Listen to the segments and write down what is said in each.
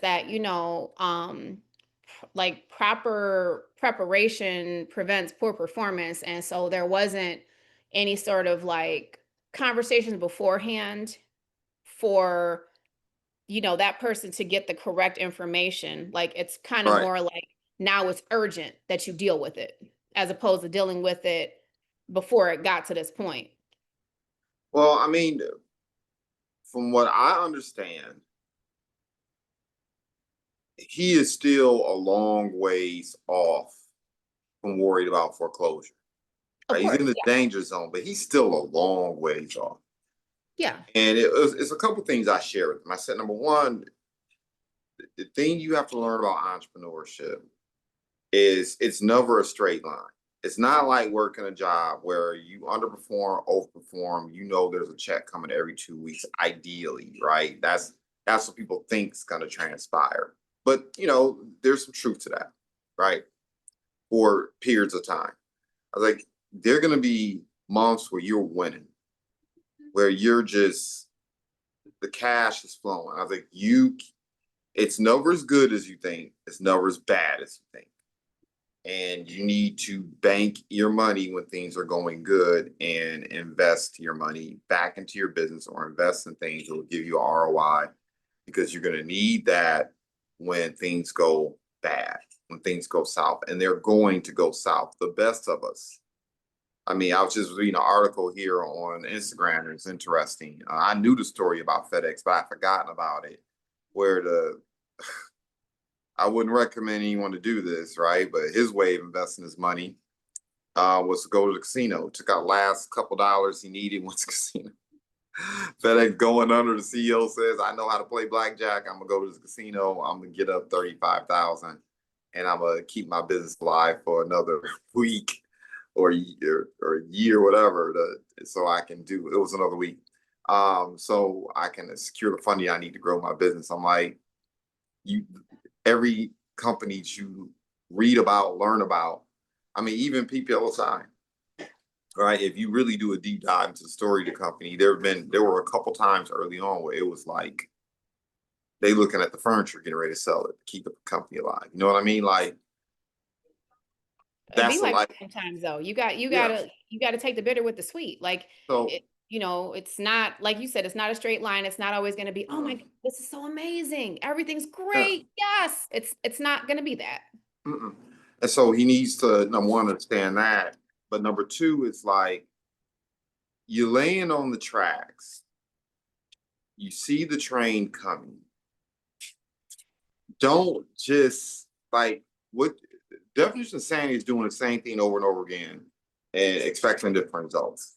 that, like proper preparation prevents poor performance. And so there wasn't any sort of like conversations beforehand for, that person to get the correct information. Like it's kind of Right. more like now it's urgent that you deal with it as opposed to dealing with it before it got to this point. Well, I mean, from what I understand, he is still a long ways off from worried about foreclosure. Of Right? He's in course. the Yeah. danger zone, but he's still a long ways off. Yeah. And it's a couple things I share with him. I said, number one, the thing you have to learn about entrepreneurship is it's never a straight line. It's not like working a job where you underperform, overperform. You know, there's a check coming every 2 weeks, ideally, right? That's what people think is going to transpire. But there's some truth to that, right? For periods of time. I was like, there are going to be months where you're winning, where you're just the cash is flowing. I was like, it's never as good as you think. It's never as bad as you think. And you need to bank your money when things are going good and invest your money back into your business or invest in things that will give you ROI, because you're going to need that when things go bad, when things go south, and they're going to go south. The best of us. I mean, I was just reading an article here on Instagram. It's interesting. I knew the story about FedEx, but I'd forgotten about it, where I wouldn't recommend anyone to do this, right? But his way of investing his money was to go to the casino. Took out last couple dollars he needed, went to the casino. FedEx going under. The CEO says, "I know how to play blackjack. I'm gonna go to the casino. I'm gonna get up 35,000, and I'm gonna keep my business alive for another week or a year, whatever. So I can do. It was another week, so I can secure the funding I need to grow my business." I'm like, you. Every company you read about, learn about. I mean, even PPLSI, right? If you really do a deep dive into the story of the company, there were a couple times early on where it was like they looking at the furniture, getting ready to sell it, to keep the company alive. You know what I mean? Like It be that's a like life. sometimes though. You Yeah. gotta take the bitter with the sweet. Like So it, it's not like you said, it's not a straight line. It's not always gonna be, oh my mm, God, this is so amazing. Everything's yeah, great. Yes. It's not gonna be that. mm-mm. And so he needs to, number one, understand that. But number two, it's like you're laying on the tracks. You see the train coming. Don't just like what definition of sanity is doing the same thing over and over again and expecting different results.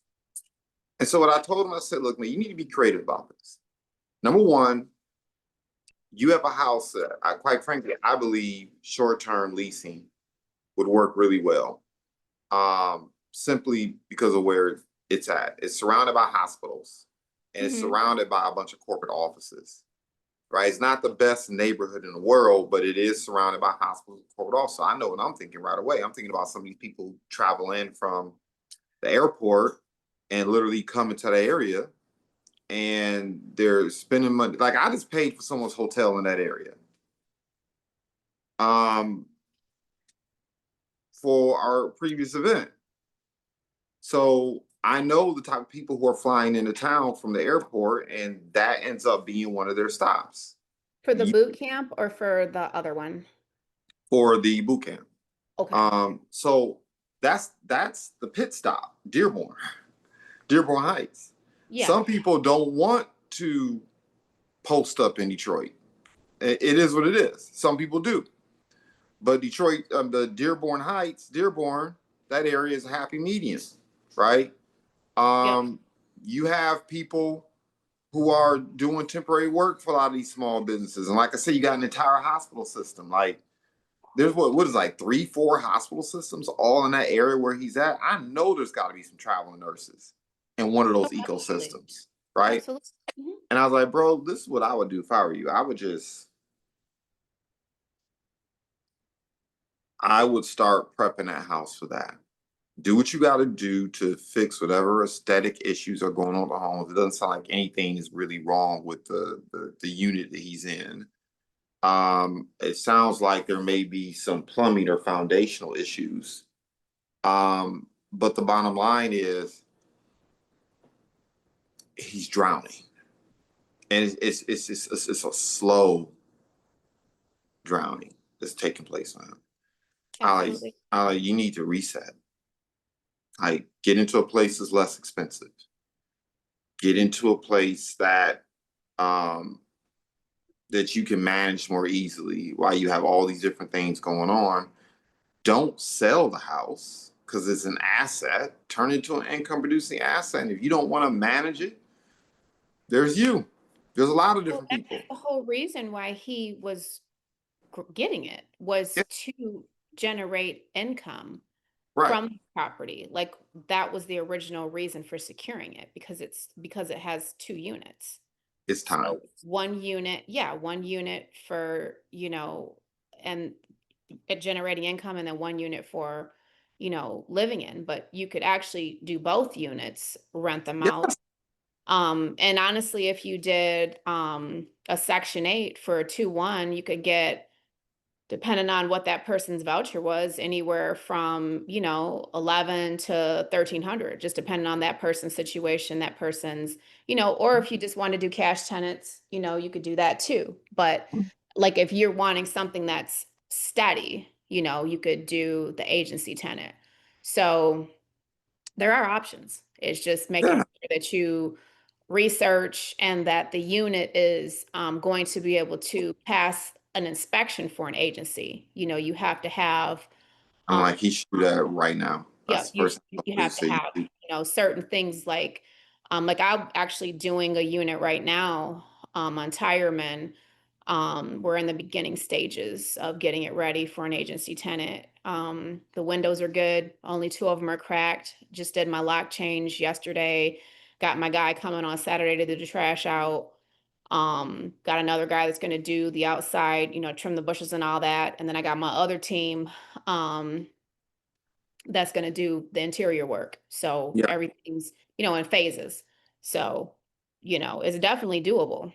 And so what I told him, I said, look, man, you need to be creative about this. Number one, you have a house that quite frankly, I believe short-term leasing would work really well. Simply because of where it's at. It's surrounded by hospitals and it's Hmm. surrounded by a bunch of corporate offices. Right? It's not the best neighborhood in the world, but it is surrounded by hospitals and corporate offices. So I know what I'm thinking right away. I'm thinking about some of these people who travel in from the airport and literally come into the area and they're spending money. Like I just paid for someone's hotel in that area. Um, for our previous event. So I know the type of people who are flying into town from the airport, and that ends up being one of their stops For the boot camp or for the other one? for the boot camp. Okay. So that's the pit stop, Dearborn, Dearborn Heights. Yeah. Some people don't want to post up in Detroit. It is what it is. Some people do, but Detroit, the Dearborn Heights, Dearborn, that area is a happy medium, right? Yep. Um, you have people who are doing temporary work for a lot of these small businesses, and like I said, you got an entire hospital system. Like there's what is like 3, 4 hospital systems all in that area where he's at. I know there's got to be some traveling nurses in one of Oh, those absolutely. ecosystems, right? Absolutely. Mhm. And I was like, bro, this is what I would do if I were you. I would start prepping that house for that. Do what you got to do to fix whatever aesthetic issues are going on at the home. It doesn't sound like anything is really wrong with the unit that he's in. It sounds like there may be some plumbing or foundational issues. But the bottom line is he's drowning, and it's a slow drowning that's taking place on him. Absolutely. You need to reset. Get into a place that's less expensive. Get into a place that um that you can manage more easily while you have all these different things going on. Don't sell the house because it's an asset. Turn it into an income producing asset. And if you don't want to manage it, there's you. There's a lot of Well, different that's people. the whole reason why he was getting it was Yeah, to generate income right. from the property. Like that was the original reason for securing it because it has 2 units. It's time. So 1 unit, yeah, 1 unit for, and it generating income, and then 1 unit for, living in. But you could actually do both units, rent them out. Yes. And honestly, if you did a Section 8 for a 2-1, you could get, depending on what that person's voucher was, anywhere from 11 to 1,300, just depending on that person's situation, that person's, or if you just want to do cash tenants, you could do that too. But like if you're wanting something that's steady, you could do the agency tenant. So there are options. It's just making Yeah. sure that you research and that the unit is going to be able to pass an inspection for an agency. You have to have, I'm um, like, he should do that right now. yeah, That's the first thing you I have to say. have, certain things like I'm actually doing a unit right now on Tireman. We're in the beginning stages of getting it ready for an agency tenant. The windows are good. Only 2 of them are cracked. Just did my lock change yesterday. Got my guy coming on Saturday to do the trash out. Got another guy that's going to do the outside, trim the bushes and all that. And then I got my other team, that's going to do the interior work. So Yeah. everything's, in phases. So, it's definitely doable.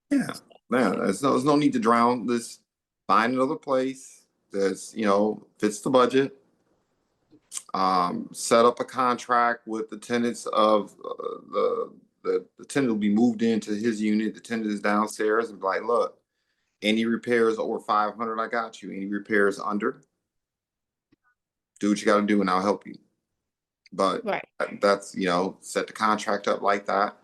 Yeah. Yeah. There's no need to drown this. Find another place that's, fits the budget. Set up a contract with the tenants of the tenant will be moved into his unit. The tenant is downstairs and be like, look, any repairs over 500, I got you. Any repairs under, do what you got to do and I'll help you. But Right. that's, set the contract up like that.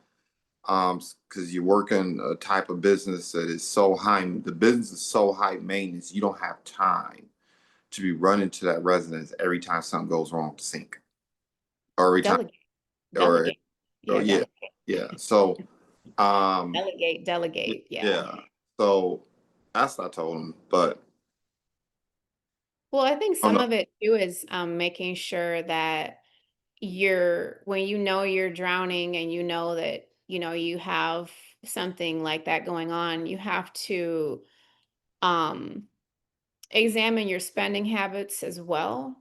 Because you're working a type of business that is the business is so high maintenance, you don't have time to be running to that residence every time something goes wrong with the sink. Or every time, Delegate, or, delegate. or Yeah, yeah, delegate, yeah. So, um, delegate. Yeah. yeah. So that's what I told him. But Well, I think oh some no, of it too is making sure that when you're drowning and you know that, you have something like that going on, you have to um, examine your spending habits as well,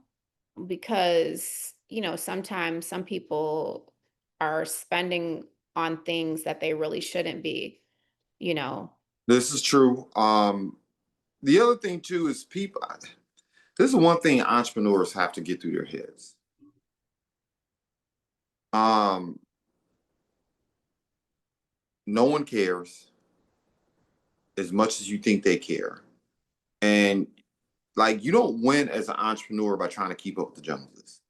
because, sometimes some people are spending on things that they really shouldn't be, you know. this is true. The other thing too is people. This is one thing entrepreneurs have to get through their heads. Um, no one cares as much as you think they care. And like you don't win as an entrepreneur by trying to keep up with the Joneses.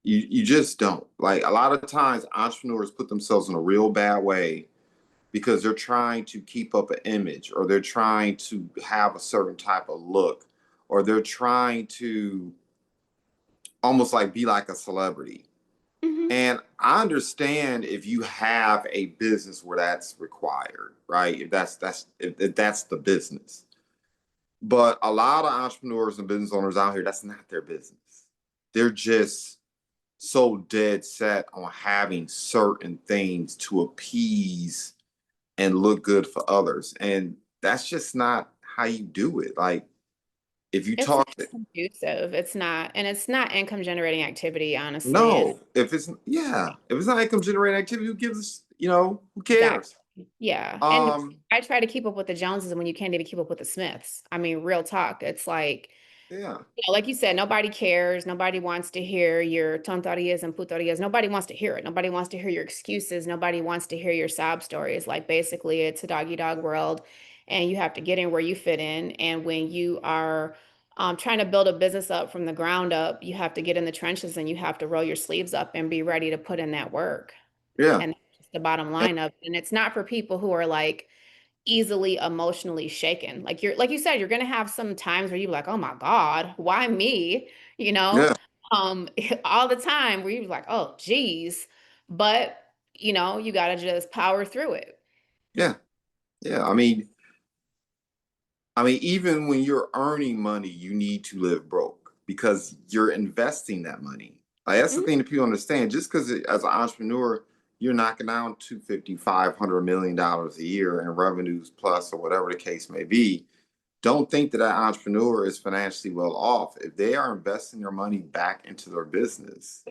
You just don't. Like a lot of times entrepreneurs put themselves in a real bad way because they're trying to keep up an image or they're trying to have a certain type of look or they're trying to almost like be like a celebrity. Mhm. And I understand if you have a business where that's required, right? If that's the business. But a lot of entrepreneurs and business owners out here, that's not their business. They're just so dead set on having certain things to appease and look good for others. And that's just not how you do it. Like if you It's not talk, conducive. It's not, and it's not income generating activity, honestly. And no, if it's not income generating activity, who gives, who exactly, cares? Yeah. And Um, I try to keep up with the Joneses when you can't even keep up with the Smiths. I mean, real talk. It's like, yeah, like you said, nobody cares. Nobody wants to hear your tonterías and puterías. Nobody wants to hear it. Nobody wants to hear your excuses. Nobody wants to hear your sob stories. Like basically, it's a doggy dog world, and you have to get in where you fit in. And when you are trying to build a business up from the ground up, you have to get in the trenches and you have to roll your sleeves up and be ready to put in that work. yeah, And that's just the bottom line of it. And it's not for people who are like easily emotionally shaken. Like you're like you said, you're gonna have some times where you're like, oh my God, why me? You know, yeah, um, all the time where you're like, oh geez. But you gotta just power through it. yeah, yeah. Even when you're earning money, you need to live broke because you're investing that money. Like, that's the Mhm. thing that people understand. Just because as an entrepreneur, you're knocking down 250, $500 million a year in revenues plus or whatever the case may be. Don't think that that entrepreneur is financially well off. If they are investing their money back into their business,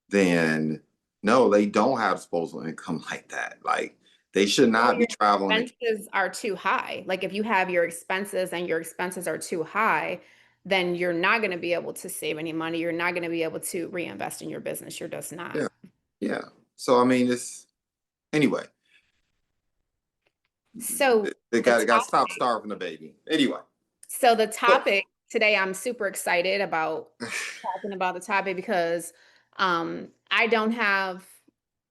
then no, they don't have disposable income like that. Like, they should Or not be your traveling to. expenses are too high. Like if you have your expenses and your expenses are too high, then you're not going to be able to save any money. You're not going to be able to reinvest in your business. You're just not. Yeah, yeah. So it's anyway. So They the got to stop starving the baby. Anyway, So the so topic today, I'm super excited about talking about the topic because I don't have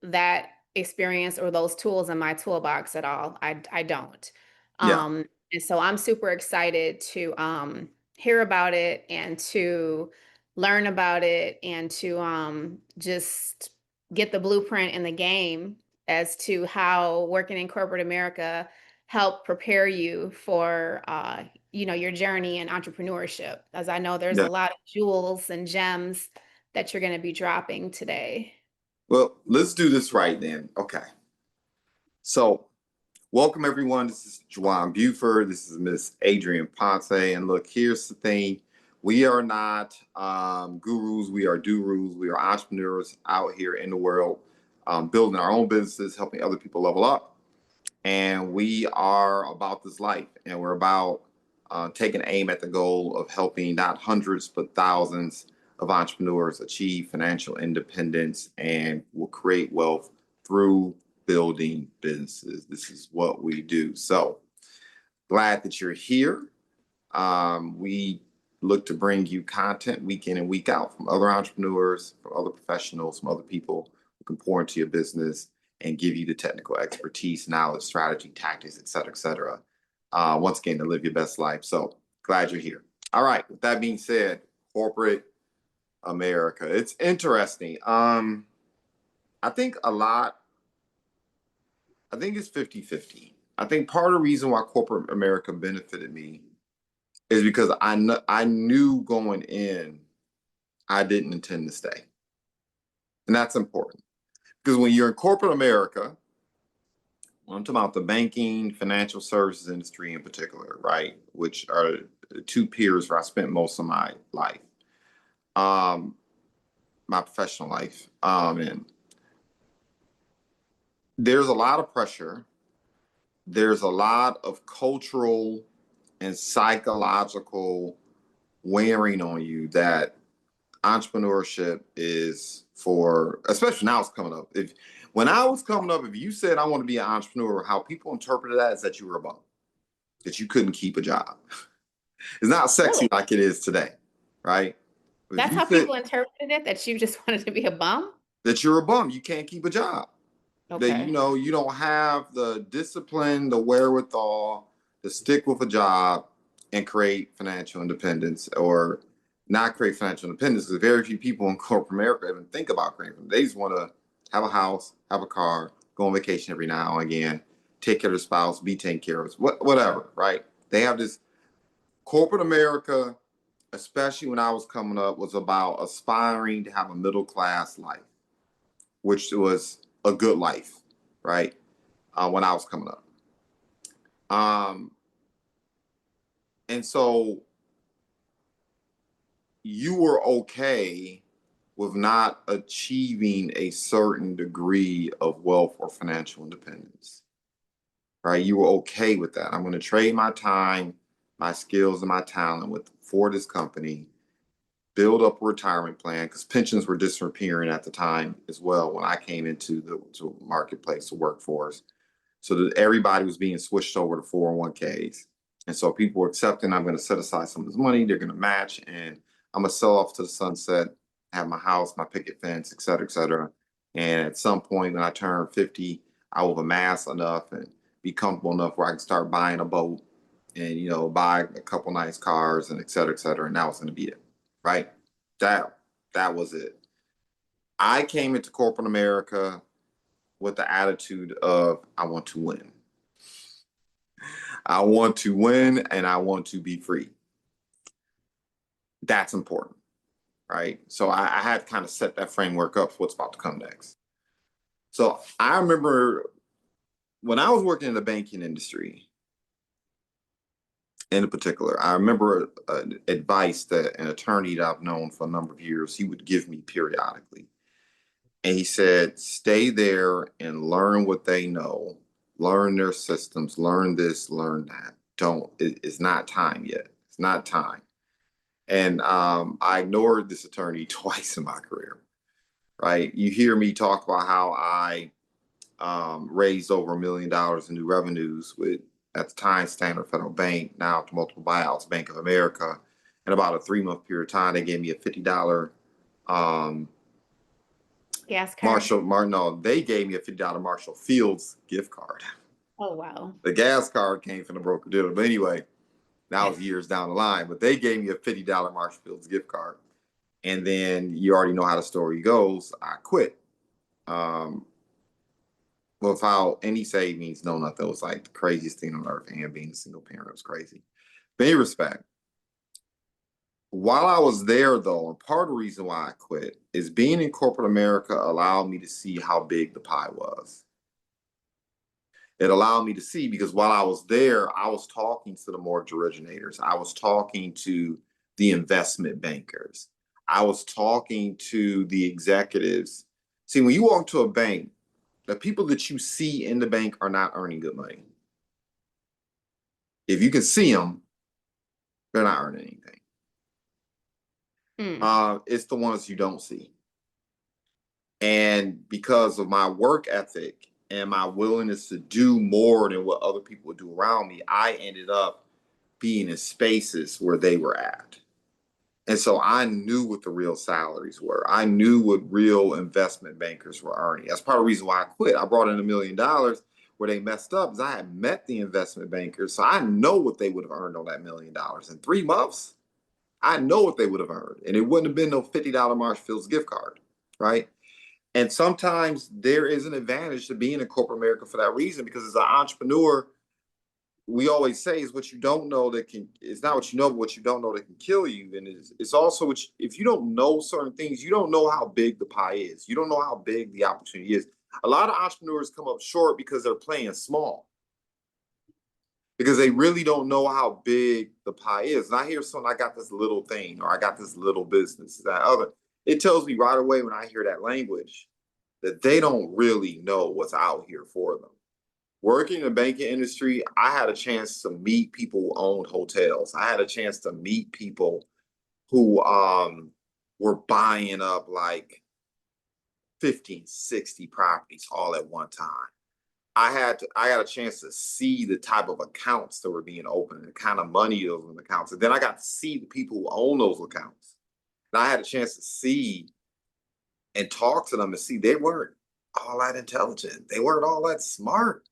that experience or those tools in my toolbox at all. I don't. yeah, And so I'm super excited to hear about it and to learn about it and to just get the blueprint in the game as to how working in corporate America help prepare you for your journey in entrepreneurship, as I know there's a yeah. lot of jewels and gems that you're going to be dropping today. Well, let's do this right then. Okay. So, welcome everyone. This is JuJuan Buford. This is Miss Adrienne Ponce. And look, here's the thing: we are not gurus. We are gurus. We are entrepreneurs out here in the world, building our own businesses, helping other people level up. And we are about this life, and we're about taking aim at the goal of helping not hundreds but thousands of entrepreneurs achieve financial independence and will create wealth through building businesses. This is what we do. So glad that you're here. We look to bring you content week in and week out from other entrepreneurs, from other professionals, from other people who can pour into your business and give you the technical expertise, knowledge, strategy, tactics, et cetera, et cetera. Once again, to live your best life. So glad you're here. All right. With that being said, corporate America, it's interesting. I think a lot, I think it's 50-50. I think part of the reason why corporate America benefited me is because I knew going in I didn't intend to stay. And that's important. Because when you're in corporate America, I'm talking about the banking, financial services industry in particular, right? Which are the two peers where I spent most of my life, um, my professional life. And there's a lot of pressure. There's a lot of cultural and psychological wearing on you that entrepreneurship is for, especially now it's coming up. If when I was coming up, if you said I want to be an entrepreneur, how people interpreted that is that you were a bum, that you couldn't keep a job. It's not sexy Really? like it is today, right? But if That's you how said people interpreted it, that you just wanted to be a bum? that you're a bum, you can't keep a job. That Okay. you don't have the discipline, the wherewithal to stick with a job and create financial independence, or not create financial independence, because very few people in corporate America even think about creating. They just want to have a house, have a car, go on vacation every now and again, take care of the spouse, be taken care of, whatever, right? They have this corporate America, especially when I was coming up, was about aspiring to have a middle class life, which was a good life, right? When I was coming up. Um, and so you were okay with not achieving a certain degree of wealth or financial independence. right? You were okay with that. I'm going to trade my time, my skills, and my talent for this company, build up a retirement plan, because pensions were disappearing at the time as well when I came into the marketplace, the workforce. So that everybody was being switched over to 401ks. And so people were accepting, I'm going to set aside some of this money, they're going to match, and I'm going to sell off to the sunset, have my house, my picket fence, et cetera, et cetera. And at some point when I turn 50, I will amass enough and be comfortable enough where I can start buying a boat and, you know, buy a couple nice cars and et cetera, et cetera. And that was going to be it, right? That was it. I came into corporate America with the attitude of, I want to win. I want to win and I want to be free. That's important, right? So I had to kind of set that framework up for what's about to come next. So I remember when I was working in the banking industry, in particular, I remember advice that an attorney that I've known for a number of years, he would give me periodically. And he said, stay there and learn what they know, learn their systems, learn this, learn that. It's not time yet. It's not time. And I ignored this attorney twice in my career, right? You hear me talk about how I raised over $1 million in new revenues with, at the time, Standard Federal Bank, now to multiple buyouts, Bank of America. In about a 3-month period of time, they gave me a $50 gas card. they gave me a $50 Marshall Fields gift card. Oh, wow. The gas card came from the broker dealer. But anyway, that was years down the line. But they gave me a $50 Marshall Fields gift card. And then you already know how the story goes. I quit. Without any savings, no nothing. It was like the craziest thing on earth. And being a single parent, it was crazy. But in respect, while I was there, though, and part of the reason why I quit is being in corporate America allowed me to see how big the pie was. It allowed me to see, because while I was there, I was talking to the mortgage originators. I was talking to the investment bankers. I was talking to the executives. See, when you walk to a bank, the people that you see in the bank are not earning good money. If you can see them, they're not earning anything. It's the ones you don't see. And because of my work ethic and my willingness to do more than what other people would do around me, I ended up being in spaces where they were at. And so I knew what the real salaries were. I knew what real investment bankers were earning. That's part of the reason why I quit. I brought in $1 million. Where they messed up is I had met the investment bankers, so I know what they would have earned on that $1 million in 3 months. I know what they would have earned, and it wouldn't have been no $50 Marshall Fields gift card, right? And sometimes there is an advantage to being in corporate America for that reason, because as an entrepreneur, we always say is what you don't know that can, it's not what you know, but what you don't know that can kill you. And it's also, if you don't know certain things, you don't know how big the pie is. You don't know how big the opportunity is. A lot of entrepreneurs come up short because they're playing small, because they really don't know how big the pie is. And I hear something, I got this little thing, or I got this little business, that other. It tells me right away when I hear that language that they don't really know what's out here for them. Working in the banking industry, I had a chance to meet people who owned hotels. I had a chance to meet people who were buying up like 50, 60 properties all at one time. I got a chance to see the type of accounts that were being opened and the kind of money those were in the accounts. And then I got to see the people who own those accounts. And I had a chance to see and talk to them and see they weren't all that intelligent. They weren't all that smart.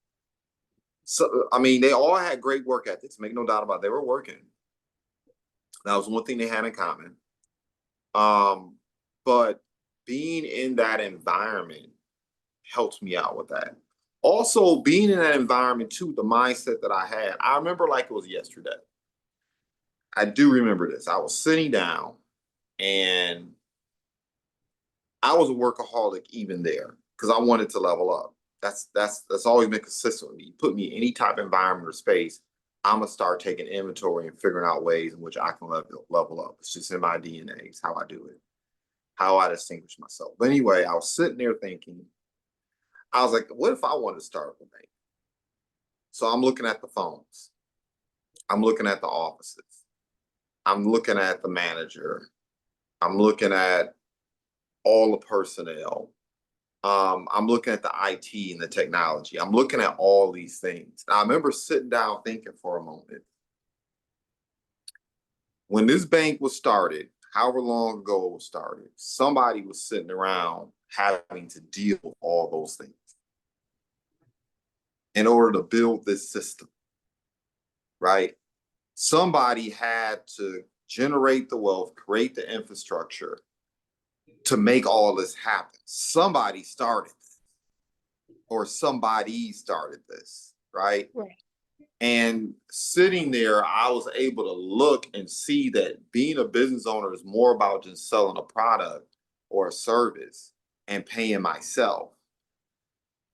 So, I mean, they all had great work ethics, make no doubt about it. They were working. That was one thing they had in common. But being in that environment helped me out with that. Also, being in that environment too, the mindset that I had, I remember like it was yesterday. I do remember this. I was sitting down and I was a workaholic even there because I wanted to level up. That's always been consistent with me. You put me in any type of environment or space, I'm gonna start taking inventory and figuring out ways in which I can level up. It's just in my DNA. It's how I do it, how I distinguish myself. But anyway, I was sitting there thinking, I was like, what if I wanted to start up a bank? So I'm looking at the phones. I'm looking at the offices. I'm looking at the manager. I'm looking at all the personnel. I'm looking at the IT and the technology. I'm looking at all these things. And I remember sitting down thinking for a moment. When this bank was started, however long ago it was started, somebody was sitting around having to deal with all those things in order to build this system, right? Somebody had to generate the wealth, create the infrastructure to make all this happen. Somebody started this, or somebody started this, right? Right. And sitting there, I was able to look and see that being a business owner is more about just selling a product or a service and paying myself.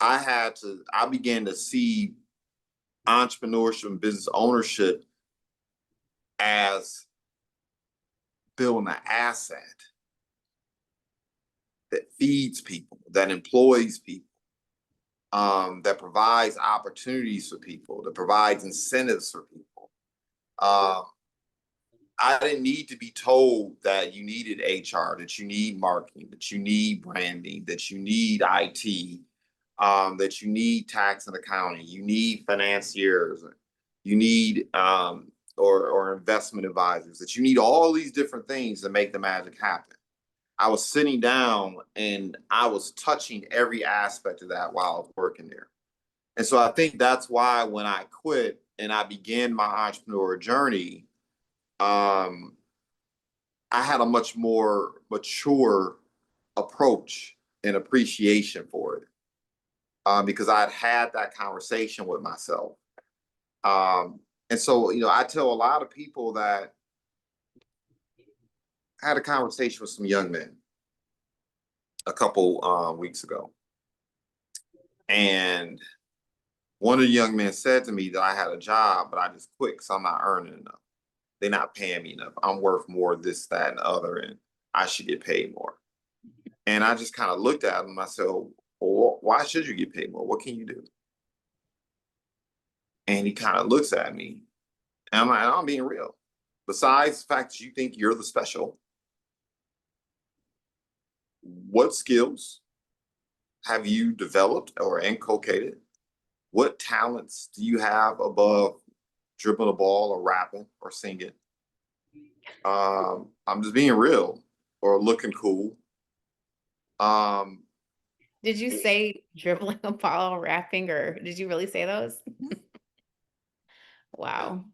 I began to see entrepreneurship and business ownership as building an asset that feeds people, that employs people, that provides opportunities for people, that provides incentives for people. I didn't need to be told that you needed HR, that you need marketing, that you need branding, that you need IT, that you need tax and accounting, you need financiers, you need or investment advisors, that you need all these different things to make the magic happen. I was sitting down and I was touching every aspect of that while I was working there. And so I think that's why when I quit and I began my entrepreneur journey, I had a much more mature approach and appreciation for it, because I'd had that conversation with myself. And so, I tell a lot of people that I had a conversation with some young men a couple weeks ago. And one of the young men said to me that I had a job, but I just quit because I'm not earning enough. They're not paying me enough. I'm worth more this, that, and the other, and I should get paid more. And I just kind of looked at him. I said, well, why should you get paid more? What can you do? And he kind of looks at me, and I'm like, I'm being real. Besides the fact that you think you're the special, what skills have you developed or inculcated? What talents do you have above dribbling a ball or rapping or singing? I'm just being real, or looking cool. Did you say dribbling a ball, rapping, or did you really say those? Wow.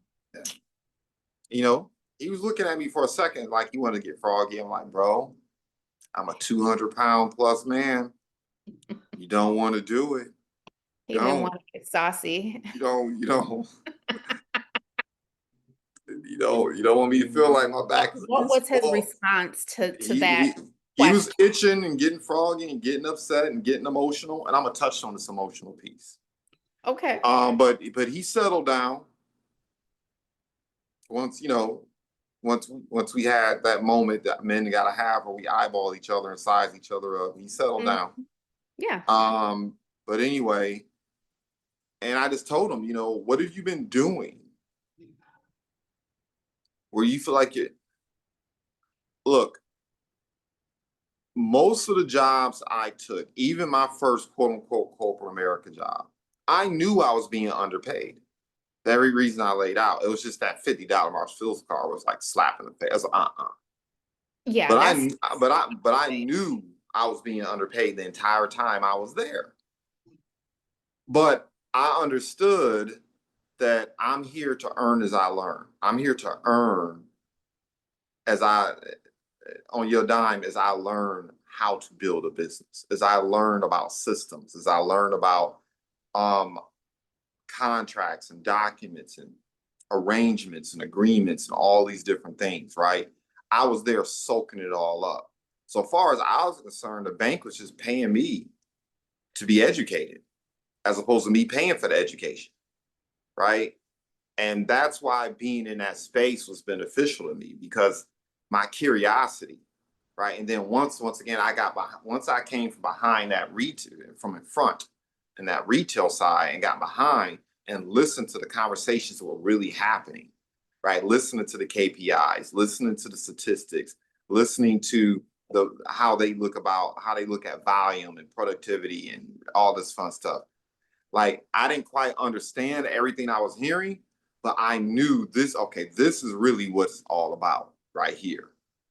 Yeah. He was looking at me for a second like he wanted to get froggy. I'm like, bro, I'm a 200-pound plus man. You don't want to do it. He didn't Don't. want to get saucy. You don't. You don't. You don't want me to feel like my back is What against was the his wall. response to He, that he, he was question? itching and getting froggy and getting upset and getting emotional. And I'm gonna touch on this emotional piece. Okay. But he settled down once once we had that moment that men gotta have where we eyeball each other and size each other up. He settled Mm, down. yeah. But anyway, and I just told him, what have you been doing where you feel like it? Look, most of the jobs I took, even my first quote unquote corporate America job, I knew I was being underpaid. The every reason I laid out, it was just that $50 Marshall's car was like slapping the face. I was like, Yeah, But that's I knew I was being underpaid the entire time I was there. But I understood that I'm here to earn as I learn. I'm here to earn as I on your dime as I learn how to build a business, as I learn about systems, as I learn about contracts and documents and arrangements and agreements and all these different things, right? I was there soaking it all up. So far as I was concerned, the bank was just paying me to be educated as opposed to me paying for the education, right? And that's why being in that space was beneficial to me, because my curiosity, right? And then once again, once I came from behind that retail, from in front and that retail side and got behind, and listen to the conversations that were really happening, right? Listening to the KPIs, listening to the statistics, listening to how they look at volume and productivity and all this fun stuff. Like, I didn't quite understand everything I was hearing, but I knew this, okay, this is really what it's all about right here,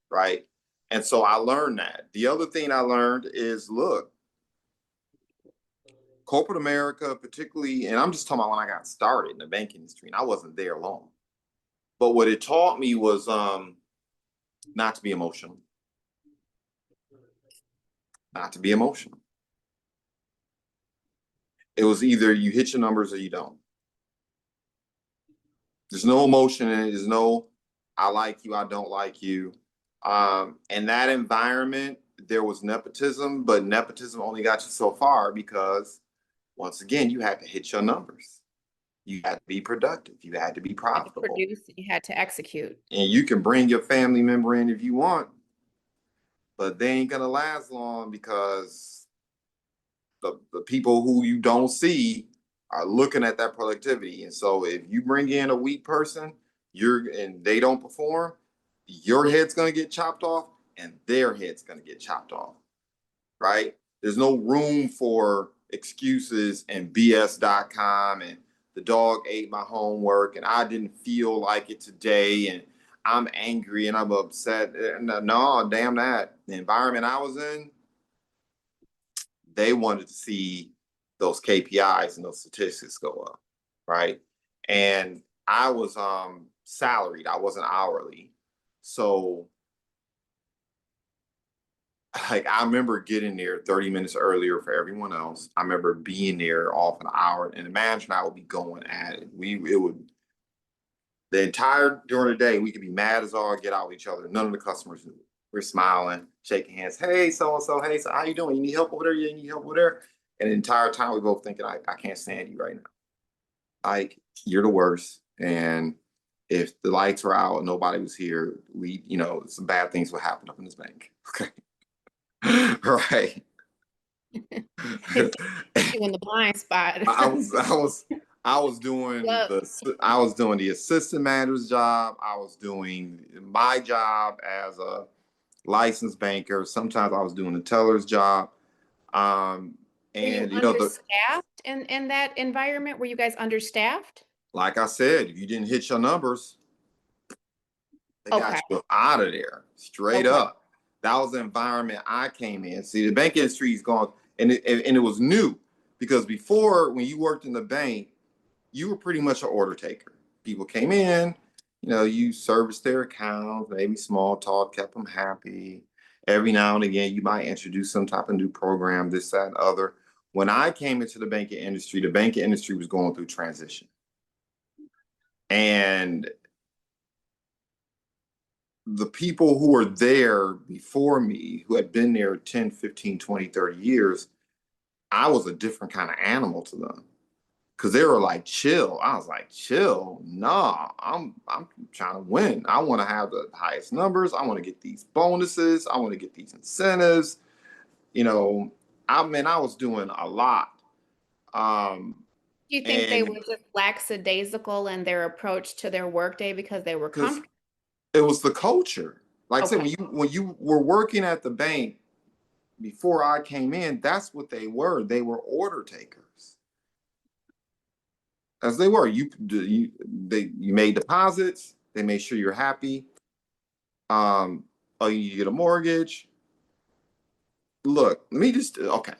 right? And so I learned that. The other thing I learned is, look, corporate America, particularly, and I'm just talking about when I got started in the banking industry, and I wasn't there long. But what it taught me was not to be emotional. Not to be emotional. It was either you hit your numbers or you don't. There's no emotion in it. There's no, I like you, I don't like you. In that environment, there was nepotism, but nepotism only got you so far because, once again, you had to hit your numbers. You had to be productive. You had to be profitable. You had to produce, you had to execute. And you can bring your family member in if you want, but they ain't gonna last long because the people who you don't see are looking at that productivity. And so if you bring in a weak person, and they don't perform, your head's gonna get chopped off and their head's gonna get chopped off, right? There's no room for excuses and BS.com and the dog ate my homework and I didn't feel like it today and I'm angry and I'm upset. No, damn that. The environment I was in, they wanted to see those KPIs and those statistics go up, right? And I was salaried, I wasn't hourly. So like, I remember getting there 30 minutes earlier for everyone else. I remember being there off an hour, and the manager and I would be going at it. The entire during the day, we could be mad as all get out with each other. None of the customers knew. We're smiling, shaking hands. Hey, so-and-so, hey, so how you doing? You need help over there? You need help over there? And the entire time we both thinking, I can't stand you right now. Like, you're the worst. And if the lights were out and nobody was here, some bad things would happen up in this bank. Okay. Right. You in the blind spot. I was doing the assistant manager's job. I was doing my job as a licensed banker. Sometimes I was doing the teller's job. Were you understaffed in that environment? Were you guys understaffed? Like I said, if you didn't hit your numbers, they got you out of there straight up. That was the environment I came in. See, the bank industry is gone, and it was new because before, when you worked in the bank, you were pretty much an order taker. People came in, you serviced their accounts, maybe small talk, kept them happy. Every now and again, you might introduce some type of new program, this, that, and other. When I came into the banking industry was going through transition. And the people who were there before me, who had been there 10, 15, 20, 30 years, I was a different kind of animal to them. Cause they were like, chill. I was like, chill. Nah, I'm trying to win. I want to have the highest numbers. I want to get these bonuses. I want to get these incentives. I was doing a lot. Do you think they were just lackadaisical in their approach to their workday because they were comfortable? It was the culture. Like I said, when you were working at the bank before I came in, that's what they were. They were order takers. As they were, you made deposits. They made sure you're happy. You get a mortgage. Look, let me just okay.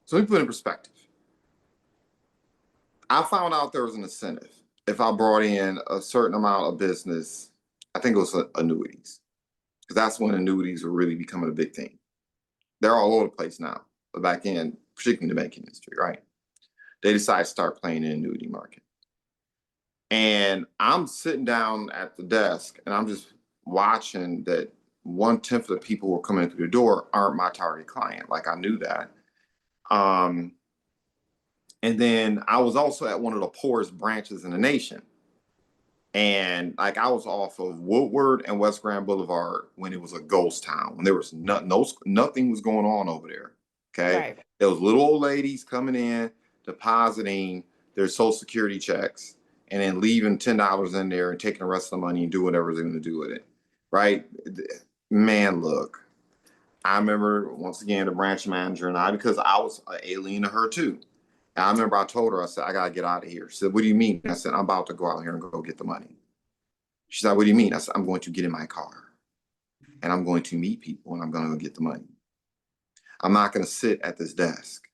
So let me put it in perspective. I found out there was an incentive if I brought in a certain amount of business. I think it was annuities, because that's when annuities were really becoming a big thing. They're all over the place now, but back in, particularly in the banking industry, right? They decided to start playing in the annuity market. And I'm sitting down at the desk and I'm just watching that 1/10 of the people who are coming through the door aren't my target client. Like, I knew that. And then I was also at one of the poorest branches in the nation. And like, I was off of Woodward and West Grand Boulevard when it was a ghost town, when there was nothing was going on over there. Okay. Right. There was little old ladies coming in, depositing their social security checks, and then leaving $10 in there and taking the rest of the money and do whatever they're going to do with it, right? Man, look, I remember once again the branch manager and I, because I was an alien to her too. And I remember I told her, I said, I got to get out of here. She said, what do you mean? I said, I'm about to go out here and go get the money. She said, what do you mean? I said, I'm going to get in my car and I'm going to meet people and I'm going to go get the money. I'm not going to sit at this desk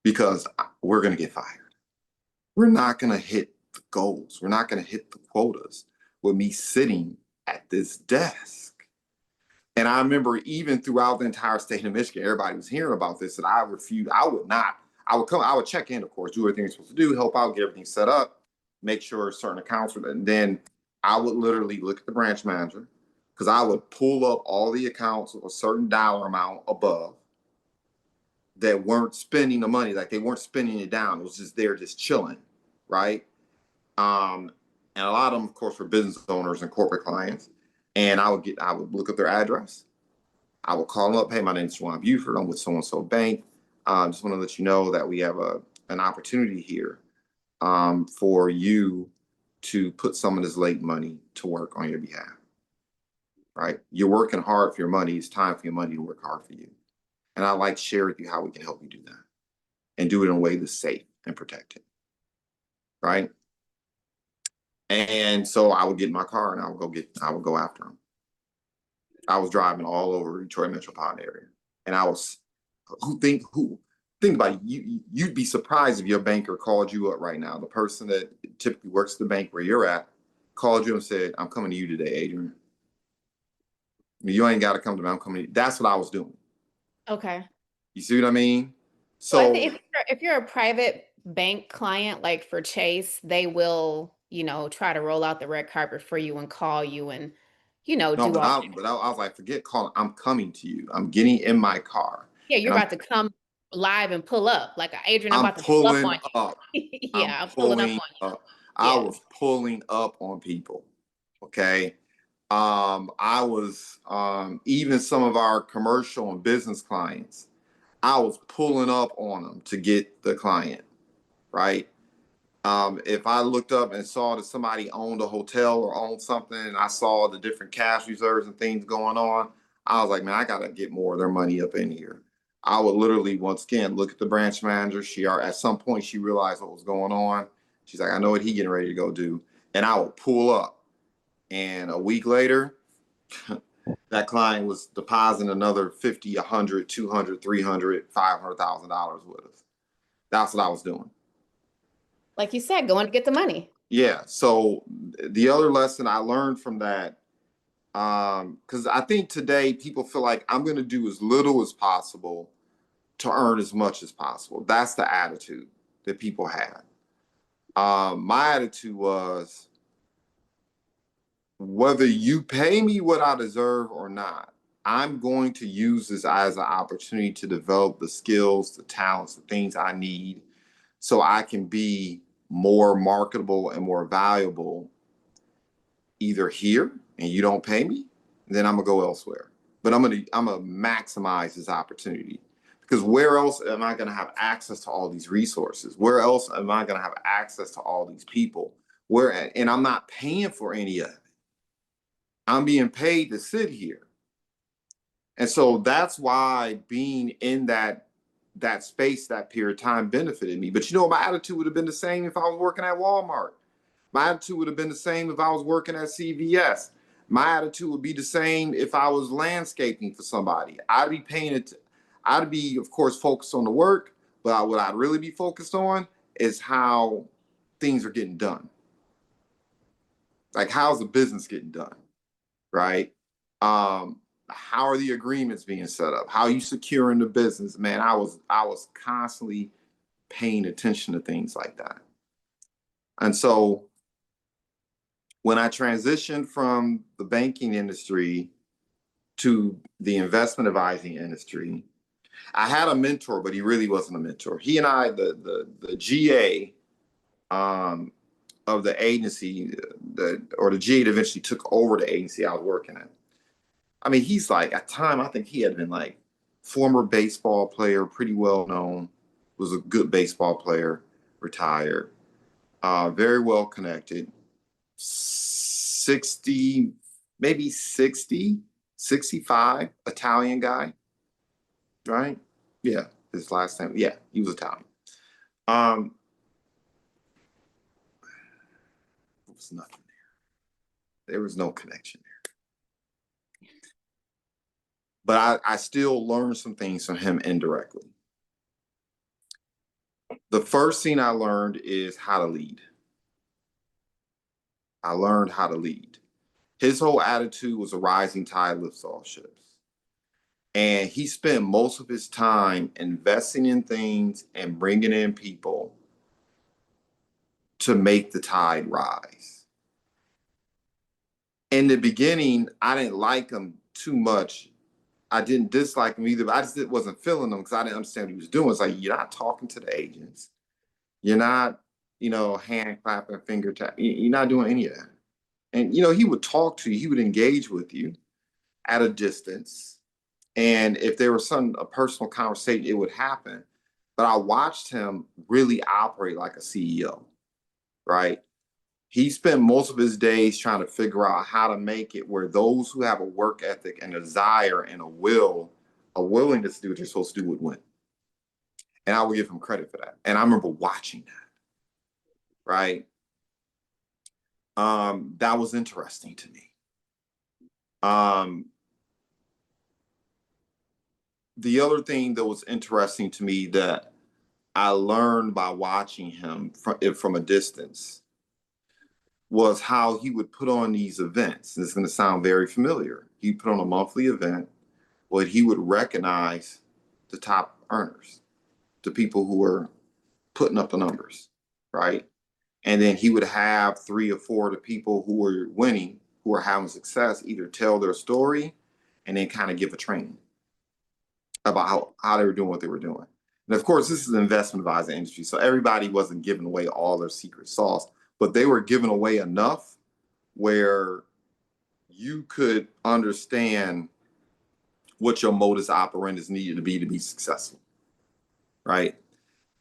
because we're going to get fired. We're not going to hit the goals. We're not going to hit the quotas with me sitting at this desk. And I remember even throughout the entire state of Michigan, everybody was hearing about this, and I refused. I would check in, of course, do everything you're supposed to do, help out, get everything set up, make sure certain accounts were, and then I would literally look at the branch manager, because I would pull up all the accounts with a certain dollar amount above that weren't spending the money, like they weren't spending it down. It was just there, just chilling, right? And a lot of them, of course, were business owners and corporate clients. And I would look up their address. I would call them up. Hey, my name is JuJuan Buford. I'm with so-and-so bank. Just want to let you know that we have an opportunity here for you to put some of this late money to work on your behalf, right? You're working hard for your money. It's time for your money to work hard for you. And I'd like to share with you how we can help you do that and do it in a way that's safe and protected, right? And so I would get in my car and I would go after them. I was driving all over Detroit metropolitan area. And think about it, you'd be surprised if your banker called you up right now. The person that typically works at the bank where you're at called you and said, I'm coming to you today, Adrian. You ain't got to come to me, I'm coming to you. That's what I was doing. Okay. You see what I mean? So Well, I think if you're a private bank client, like for Chase, they will, try to roll out the red carpet for you and call you and, no, do all. but I was like, forget calling. I'm coming to you. I'm getting in my car. Yeah, you're And about to come live and pull up. Like, Adrian, I'm I'm about to pull up pulling on up. you. I'm Yeah, I'm pulling up pulling on up. you. I Yes. was pulling up on people. Okay. I was even some of our commercial and business clients, I was pulling up on them to get the client, right? If I looked up and saw that somebody owned a hotel or owned something and I saw the different cash reserves and things going on, I was like, man, I got to get more of their money up in here. I would literally, once again, look at the branch manager. At some point, she realized what was going on. She's like, I know what he getting ready to go do. And I would pull up. And a week later, that client was depositing another 50, 100, 200, 300, $500,000 with us. That's what I was doing. Like you said, going to get the money. Yeah. So the other lesson I learned from that, because I think today people feel like I'm going to do as little as possible to earn as much as possible. That's the attitude that people had. My attitude was, whether you pay me what I deserve or not, I'm going to use this as an opportunity to develop the skills, the talents, the things I need so I can be more marketable and more valuable either here and you don't pay me, then I'm gonna go elsewhere. But I'm gonna maximize this opportunity, because where else am I gonna have access to all these resources? Where else am I gonna have access to all these people? And I'm not paying for any of it. I'm being paid to sit here. And so that's why being in that space, that period of time benefited me. But my attitude would have been the same if I was working at Walmart. My attitude would have been the same if I was working at CVS. My attitude would be the same if I was landscaping for somebody. I'd be paying it. I'd be, of course, focused on the work, but what I'd really be focused on is how things are getting done. Like, how's the business getting done, right? How are the agreements being set up? How are you securing the business? Man, I was constantly paying attention to things like that. And so when I transitioned from the banking industry to the investment advising industry, I had a mentor, but he really wasn't a mentor. He and I, the GA of the agency, the GA that eventually took over the agency I was working at. I mean, he's like, at the time, I think he had been former baseball player, pretty well known, was a good baseball player. retired, very well connected, 60, maybe 60, 65, Italian guy, right? Yeah, his last name, yeah, he was Italian. There was nothing there. There was no connection there. But I still learned some things from him indirectly. The first thing I learned is how to lead. I learned how to lead. His whole attitude was a rising tide lifts all ships. And he spent most of his time investing in things and bringing in people to make the tide rise. In the beginning, I didn't like him too much. I didn't dislike him either, but I just wasn't feeling him because I didn't understand what he was doing. It's like, you're not talking to the agents. You're not, hand clapping, finger tap. You're not doing any of that. And, he would talk to you. He would engage with you at a distance. And if there was a personal conversation, it would happen. But I watched him really operate like a CEO, right? He spent most of his days trying to figure out how to make it where those who have a work ethic and a desire and a willingness to do what they're supposed to do would win. And I would give him credit for that. And I remember watching that, right? That was interesting to me. The other thing that was interesting to me that I learned by watching him from a distance was how he would put on these events. This is going to sound very familiar. He put on a monthly event where he would recognize the top earners, the people who were putting up the numbers, right? And then he would have 3 or 4 of the people who were winning, who were having success, either tell their story and then kind of give a training about how they were doing what they were doing. And of course, this is an investment advisor industry, so everybody wasn't giving away all their secret sauce, but they were giving away enough where you could understand what your modus operandi needed to be successful, right?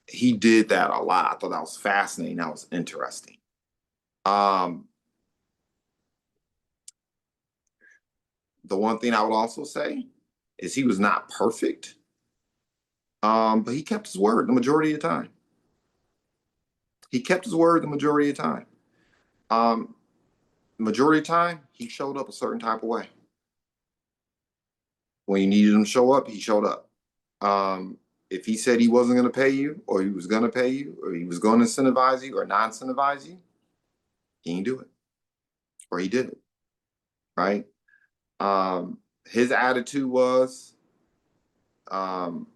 He did that a lot. I thought that was fascinating. That was interesting. The one thing I would also say is he was not perfect, but he kept his word the majority of the time. He kept his word the majority of the time. Majority of the time, he showed up a certain type of way. When you needed him to show up, he showed up. If he said he wasn't going to pay you, or he was going to pay you, or he was going to incentivize you or not incentivize you, he didn't do it. Or he did it, right? His attitude was, I'm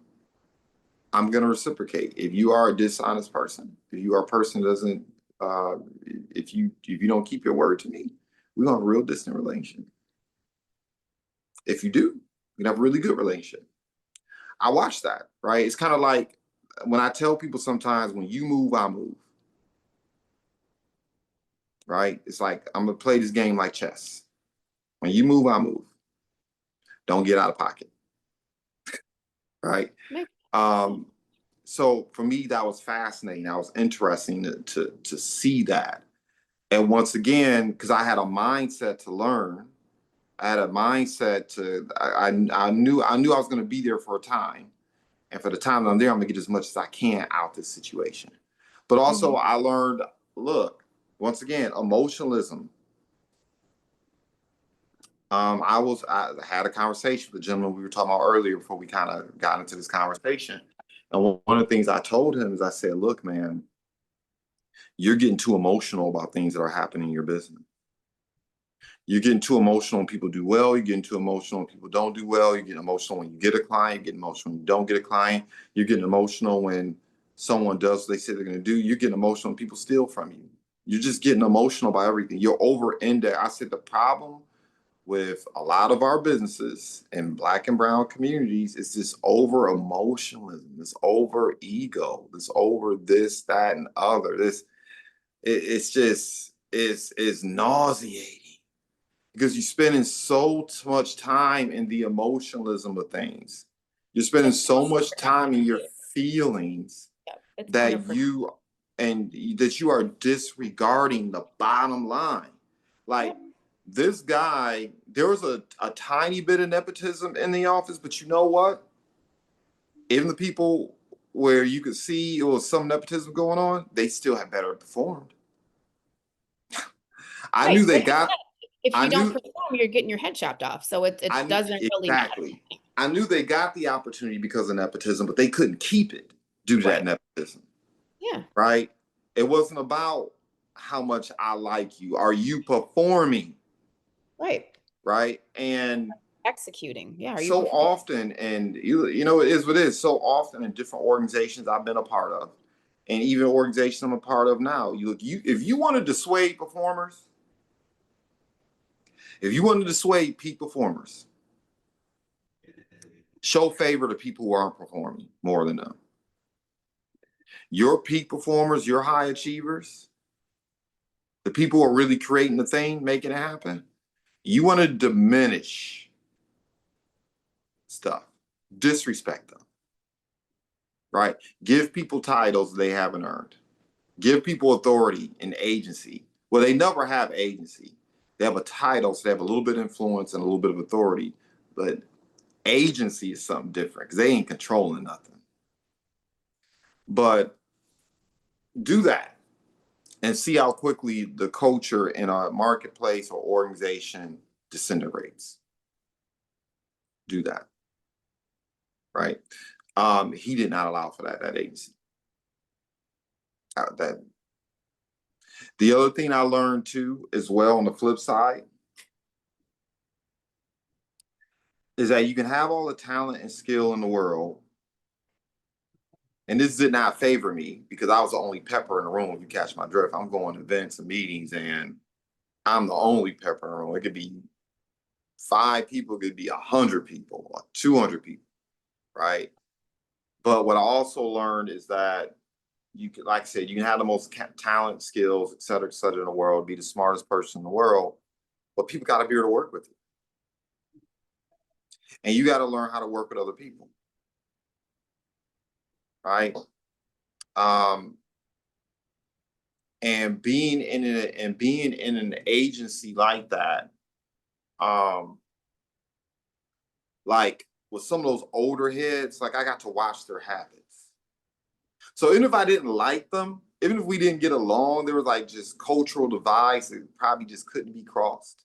going to reciprocate. If you are a dishonest person, if you are a person that doesn't, if you don't keep your word to me, we're going to have a real distant relationship. If you do, we can have a really good relationship. I watch that, right? It's kind of like when I tell people sometimes, when you move, I move, right? It's like, I'm going to play this game like chess. When you move, I move. Don't get out of pocket, right? So for me, that was fascinating. That was interesting to see that. And once again, because I had a mindset to learn, I had a mindset to, I knew I was going to be there for a time. And for the time that I'm there, I'm going to get as much as I can out this situation. But also I learned, look, once again, emotionalism. I had a conversation with the gentleman we were talking about earlier before we kind of got into this conversation. And one of the things I told him is I said, look, man, you're getting too emotional about things that are happening in your business. You're getting too emotional when people do well. You're getting too emotional when people don't do well. You're getting emotional when you get a client. You're getting emotional when you don't get a client. You're getting emotional when someone does what they say they're going to do. You're getting emotional when people steal from you. You're just getting emotional about everything. You're over-indexed. I said the problem with a lot of our businesses in Black and brown communities is this over emotionalism, this over ego, this over this, that, and other. It's nauseating because you're spending so much time in the emotionalism of things. You're spending so much time in your feelings that you and that you are disregarding the bottom line. Like this guy, there was a tiny bit of nepotism in the office, but you know what? Even the people where you could see it was some nepotism going on, they still had better performed. I knew they got. If I you don't knew. perform, you're getting your head chopped off. So it I knew doesn't really matter. exactly. I knew they got the opportunity because of nepotism, but they couldn't keep it due to that nepotism. Yeah. Right. It wasn't about how much I like you. Are you performing? Right. Right. And executing. Yeah. Are you so often, and you know, it is what it is. So often in different organizations I've been a part of, and even organizations I'm a part of now, you look, if you want to dissuade performers, if you want to dissuade peak performers, show favor to people who aren't performing more than them. Your peak performers, your high achievers, the people who are really creating the thing, making it happen, you want to diminish stuff, disrespect them, right? Give people titles they haven't earned. Give people authority and agency. Well, they never have agency. They have a title, so they have a little bit of influence and a little bit of authority, but agency is something different because they ain't controlling nothing. But do that and see how quickly the culture in a marketplace or organization disintegrates. Do that. Right? He did not allow for that agency. The other thing I learned too, as well, on the flip side, is that you can have all the talent and skill in the world. And this did not favor me because I was the only pepper in the room, if you catch my drift. I'm going to events and meetings and I'm the only pepper in the room. It could be 5 people, it could be 100 people, or 200 people, right? But what I also learned is that you can, like I said, you can have the most talent, skills, et cetera, in the world, be the smartest person in the world, but people got to be able to work with you. And you got to learn how to work with other people. Right? And being in an agency like that, like with some of those older heads, like I got to watch their habits. So even if I didn't like them, even if we didn't get along, there was like just cultural divides that probably just couldn't be crossed.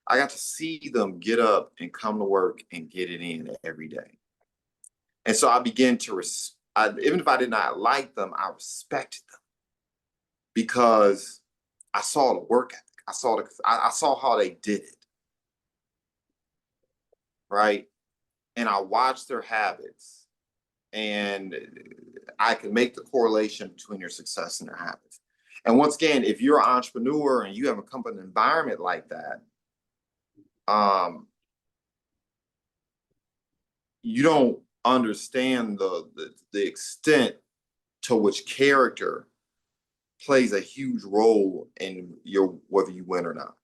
I got to see them get up and come to work and get it in every day. And so I began to, even if I did not like them, I respected them because I saw the work ethic. I saw how they did it. Right. And I watched their habits and I can make the correlation between their success and their habits. And once again, if you're an entrepreneur and you have a company environment like that, you don't understand the extent to which character plays a huge role in your whether you win or not.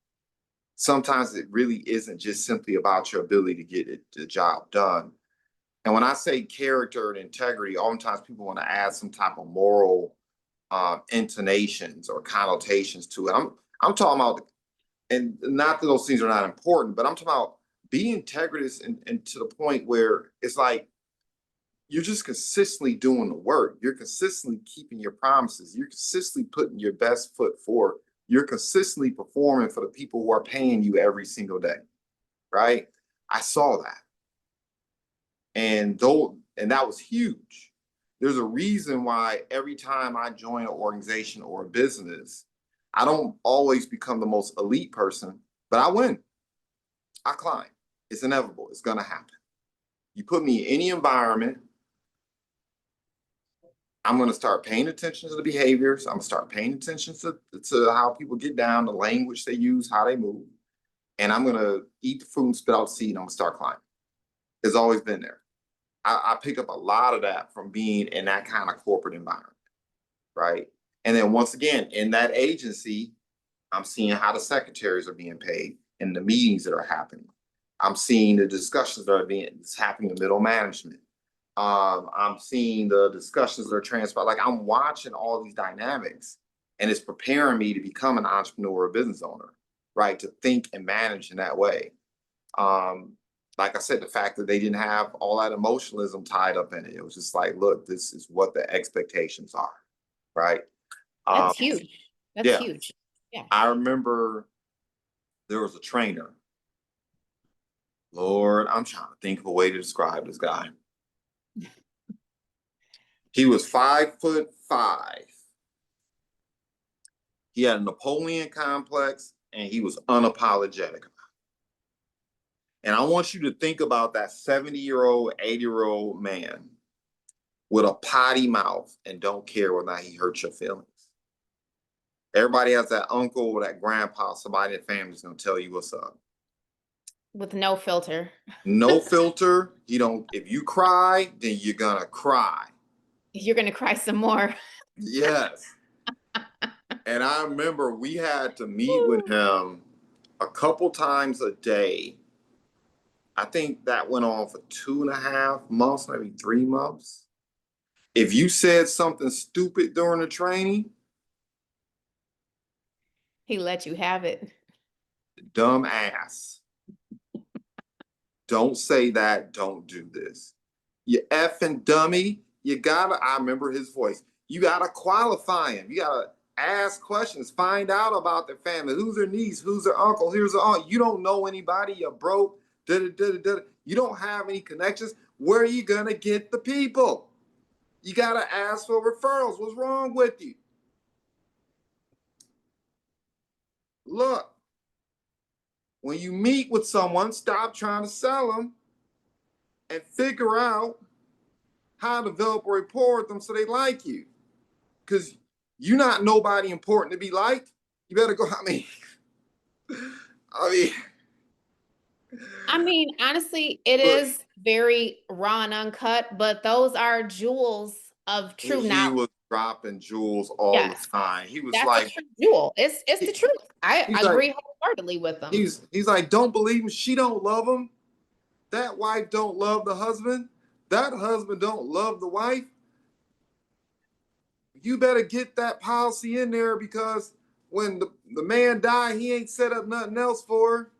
Sometimes it really isn't just simply about your ability to get the job done. And when I say character and integrity, oftentimes people want to add some type of moral intonations or connotations to it. I'm talking about, and not that those things are not important, but I'm talking about being integritous and to the point where it's like you're just consistently doing the work. You're consistently keeping your promises. You're consistently putting your best foot forward. You're consistently performing for the people who are paying you every single day, right? I saw that. And that was huge. There's a reason why every time I join an organization or a business, I don't always become the most elite person, but I win. I climb. It's inevitable. It's going to happen. You put me in any environment, I'm going to start paying attention to the behaviors. I'm going to start paying attention to how people get down, the language they use, how they move. And I'm going to eat the food and spit out the seed and I'm going to start climbing. It's always been there. I pick up a lot of that from being in that kind of corporate environment, right? And then once again, in that agency, I'm seeing how the secretaries are being paid and the meetings that are happening. I'm seeing the discussions that are happening in middle management. I'm seeing the discussions that are transpired. Like I'm watching all these dynamics, and it's preparing me to become an entrepreneur or business owner, right? To think and manage in that way. Um, like I said, the fact that they didn't have all that emotionalism tied up in it. It was just like, look, this is what the expectations are, right? Um, That's huge. That's yeah, huge. Yeah. I remember there was a trainer. Lord, I'm trying to think of a way to describe this guy. He was 5'5". He had a Napoleon complex and he was unapologetic. And I want you to think about that 70-year-old, 80-year-old man with a potty mouth and don't care whether or not he hurts your feelings. Everybody has that uncle or that grandpa, somebody in the family is going to tell you what's up. With no filter. No filter. You don't, if you cry, then you're going to cry. You're going to cry some more. Yes. And I remember we had to meet with him a couple times a day. I think that went on for 2.5 months, maybe 3 months. If you said something stupid during the training, He let you have it. dumb ass. Don't say that. Don't do this. You effing dummy. You gotta, I remember his voice. You gotta qualify him. You gotta ask questions, find out about their family. Who's their niece? Who's their uncle? Here's their aunt. You don't know anybody. You're broke. You don't have any connections. Where are you gonna get the people? You gotta ask for referrals. What's wrong with you? Look, when you meet with someone, stop trying to sell them and figure out how to develop a rapport with them so they like you. Because you're not nobody important to be liked. You better go. I mean, honestly, it look, is very raw and uncut, but those are jewels of true he knowledge. was dropping jewels all the Yes, time. He was that's a like, true jewel. It's the truth. I he's like, agree wholeheartedly with them. he's like, don't believe him. She don't love him. That wife don't love the husband. That husband don't love the wife. You better get that policy in there because when the man die, he ain't set up nothing else for her.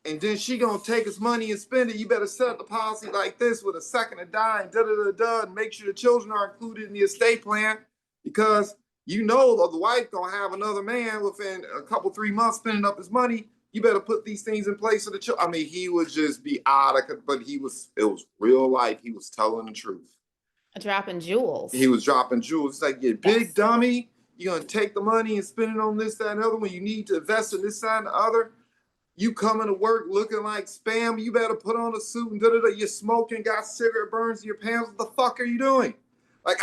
And then she gonna take his money and spend it. You better set up the policy like this with a second to die and and make sure the children are included in the estate plan because you know the wife gonna have another man within a couple 3 months spending up his money. You better put these things in place for the children. I mean, he would just be out of, but it was real life. He was telling the truth. Dropping jewels. He was dropping jewels. It's like, you big Yes. dummy. You're gonna take the money and spend it on this, that, and the other when you need to invest in this, that, and the other. You coming to work looking like spam. You better put on a suit and You're smoking, got cigarette burns in your pants. What the fuck are you doing? Like,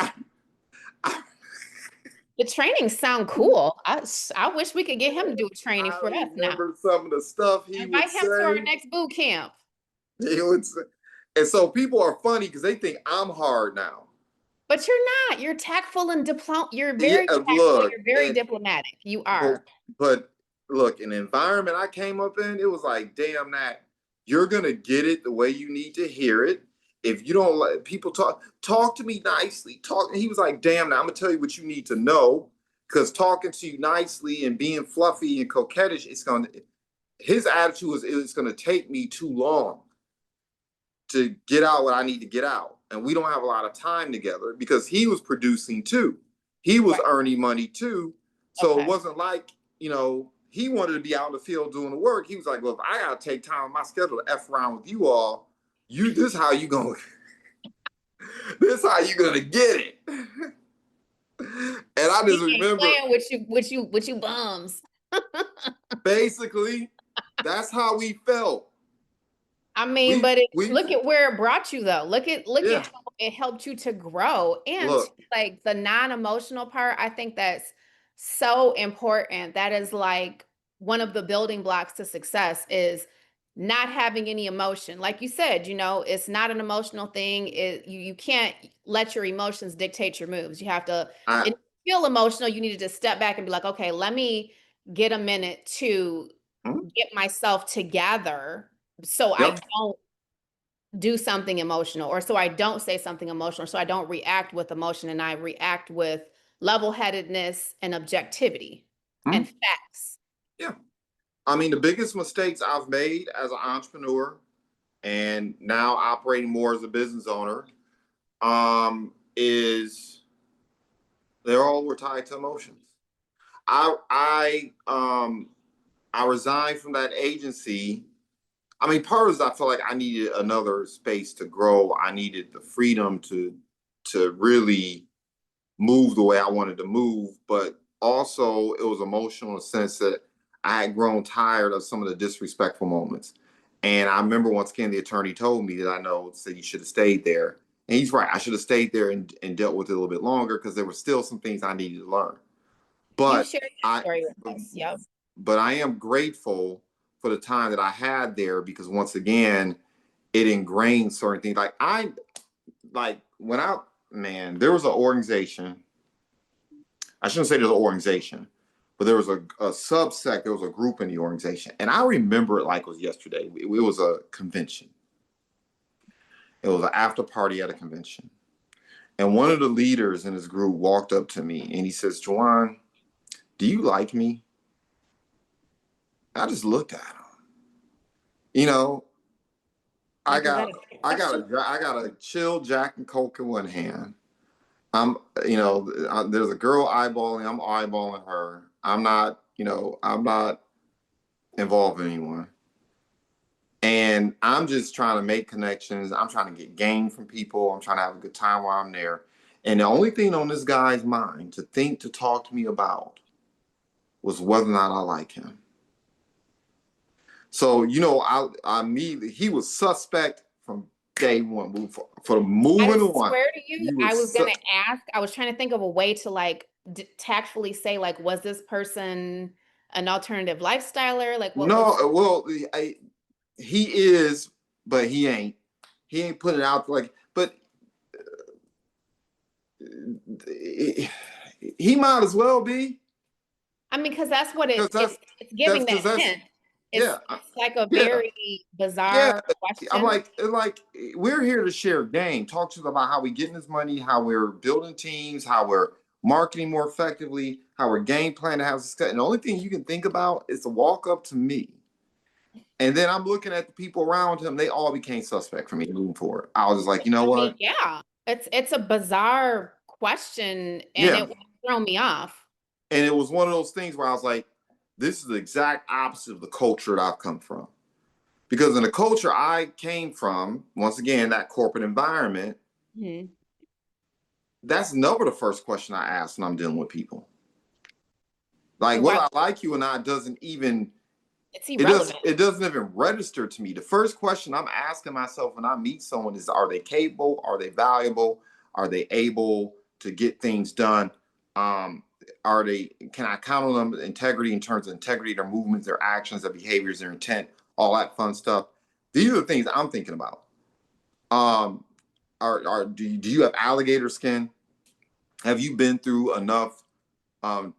The trainings sound cool. I wish we could get him to do a training I for us now. remember some of the stuff he would Invite him to our say. next boot camp. He would say, and so people are funny because they think I'm hard now. But you're not. You're tactful and you're Yeah, very tactful. look, You're very diplomatic. You are. but look, in the environment I came up in, it was like, damn that you're gonna get it the way you need to hear it. If you don't let people talk to me nicely. Talk. And he was like, damn, now I'm gonna tell you what you need to know. Because talking to you nicely and being fluffy and coquettish, his attitude was it's gonna take me too long to get out what I need to get out. And we don't have a lot of time together because he was producing too. He was earning money too. So It wasn't like, he wanted to be out in the field doing the work. He was like, well, if I gotta take time on my schedule to F around with you all, this how you gonna this how you gonna get it. And I just remember playing with you bums. basically that's how we felt. I mean, but look at where it brought you though. Look at how it helped you to grow. And like the non-emotional part, I think that's so important. That is like one of the building blocks to success is not having any emotion. Like you said, it's not an emotional thing. You can't let your emotions dictate your moves. You have to feel emotional. You needed to step back and be like, okay, let me get a minute to get myself together so I don't do something emotional, or so I don't say something emotional, so I don't react with emotion and I react with level-headedness and objectivity and Mhm. facts. Yeah. I mean, the biggest mistakes I've made as an entrepreneur and now operating more as a business owner, is they all were tied to emotions. I I um I resigned from that agency. I mean, part of it is I felt like I needed another space to grow. I needed the freedom to really move the way I wanted to move, but also it was emotional in the sense that I had grown tired of some of the disrespectful moments. And I remember once again, the attorney told me that I know said you should have stayed there. And he's right. I should have stayed there and dealt with it a little bit longer because there were still some things I needed to learn. You've But shared that I story with us. Yep. but I am grateful for the time that I had there because once again, it ingrained certain things. Like when I man, there was an organization. I shouldn't say there's an organization, but there was a subsect, there was a group in the organization. And I remember it like it was yesterday. It was a convention. It was an after party at a convention. And one of the leaders in this group walked up to me and he says, "JuJuan, do you like me?" I just looked at him. You know, I Like, is that got a trick I got question? a chill Jack and Coke in one hand. I'm, there's a girl eyeballing. I'm eyeballing her. I'm not involving anyone. And I'm just trying to make connections. I'm trying to get game from people. I'm trying to have a good time while I'm there. And the only thing on this guy's mind to think to talk to me about was whether or not I like him. So, I immediately, he was suspect from day one. For I moving on, swear to you, he I was was gonna ask. I was trying to think of a way to like tactfully say, like, was this person an alternative lifestyler? Like, what was? no, well, he is, but he ain't. He ain't putting it out like, but he might as well be. I mean, because that's what Because it's giving that that's hint. yeah, It's like a yeah, very yeah. bizarre I'm question. like we're here to share game, talk to them about how we getting this money, how we're building teams, how we're marketing more effectively, how we're game planning, how success. And the only thing you can think about is to walk up to me. And then I'm looking at the people around him, they all became suspect for me moving forward. I was just like, you know I mean, what? yeah, it's a bizarre question, and Yeah. it would throw me off. And it was one of those things where I was like, this is the exact opposite of the culture that I've come from. Because in the culture I came from, once again, that corporate environment, Mhm. that's never the first question I ask when I'm dealing with people. Like So whether why I like you or not doesn't even it's irrelevant. it doesn't even register to me. The first question I'm asking myself when I meet someone is, are they capable? Are they valuable? Are they able to get things done? Um, can I count on them? Integrity in terms of integrity, their movements, their actions, their behaviors, their intent, all that fun stuff. These are the things I'm thinking about. Um, do you have alligator skin? Have you been through enough um,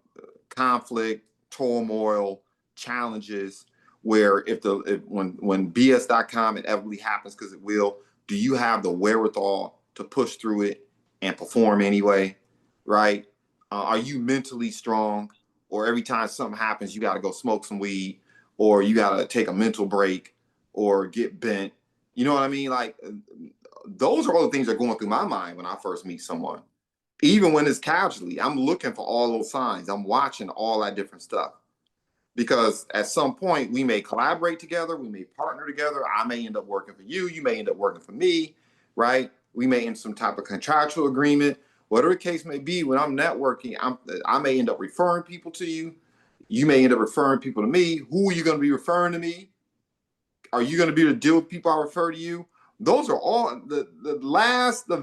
conflict, turmoil, challenges where if when BS.com inevitably happens, because it will, do you have the wherewithal to push through it and perform anyway? Right? Are you mentally strong? Or every time something happens, you got to go smoke some weed, or you got to take a mental break, or get bent. You know what I mean? Like those are all the things that are going through my mind when I first meet someone. Even when it's casually, I'm looking for all those signs. I'm watching all that different stuff because at some point we may collaborate together, we may partner together. I may end up working for you, you may end up working for me, right? We may end some type of contractual agreement, whatever the case may be. When I'm networking, I may end up referring people to you. You may end up referring people to me. Who are you going to be referring to me? Are you going to be able to deal with people I refer to you? Those are all the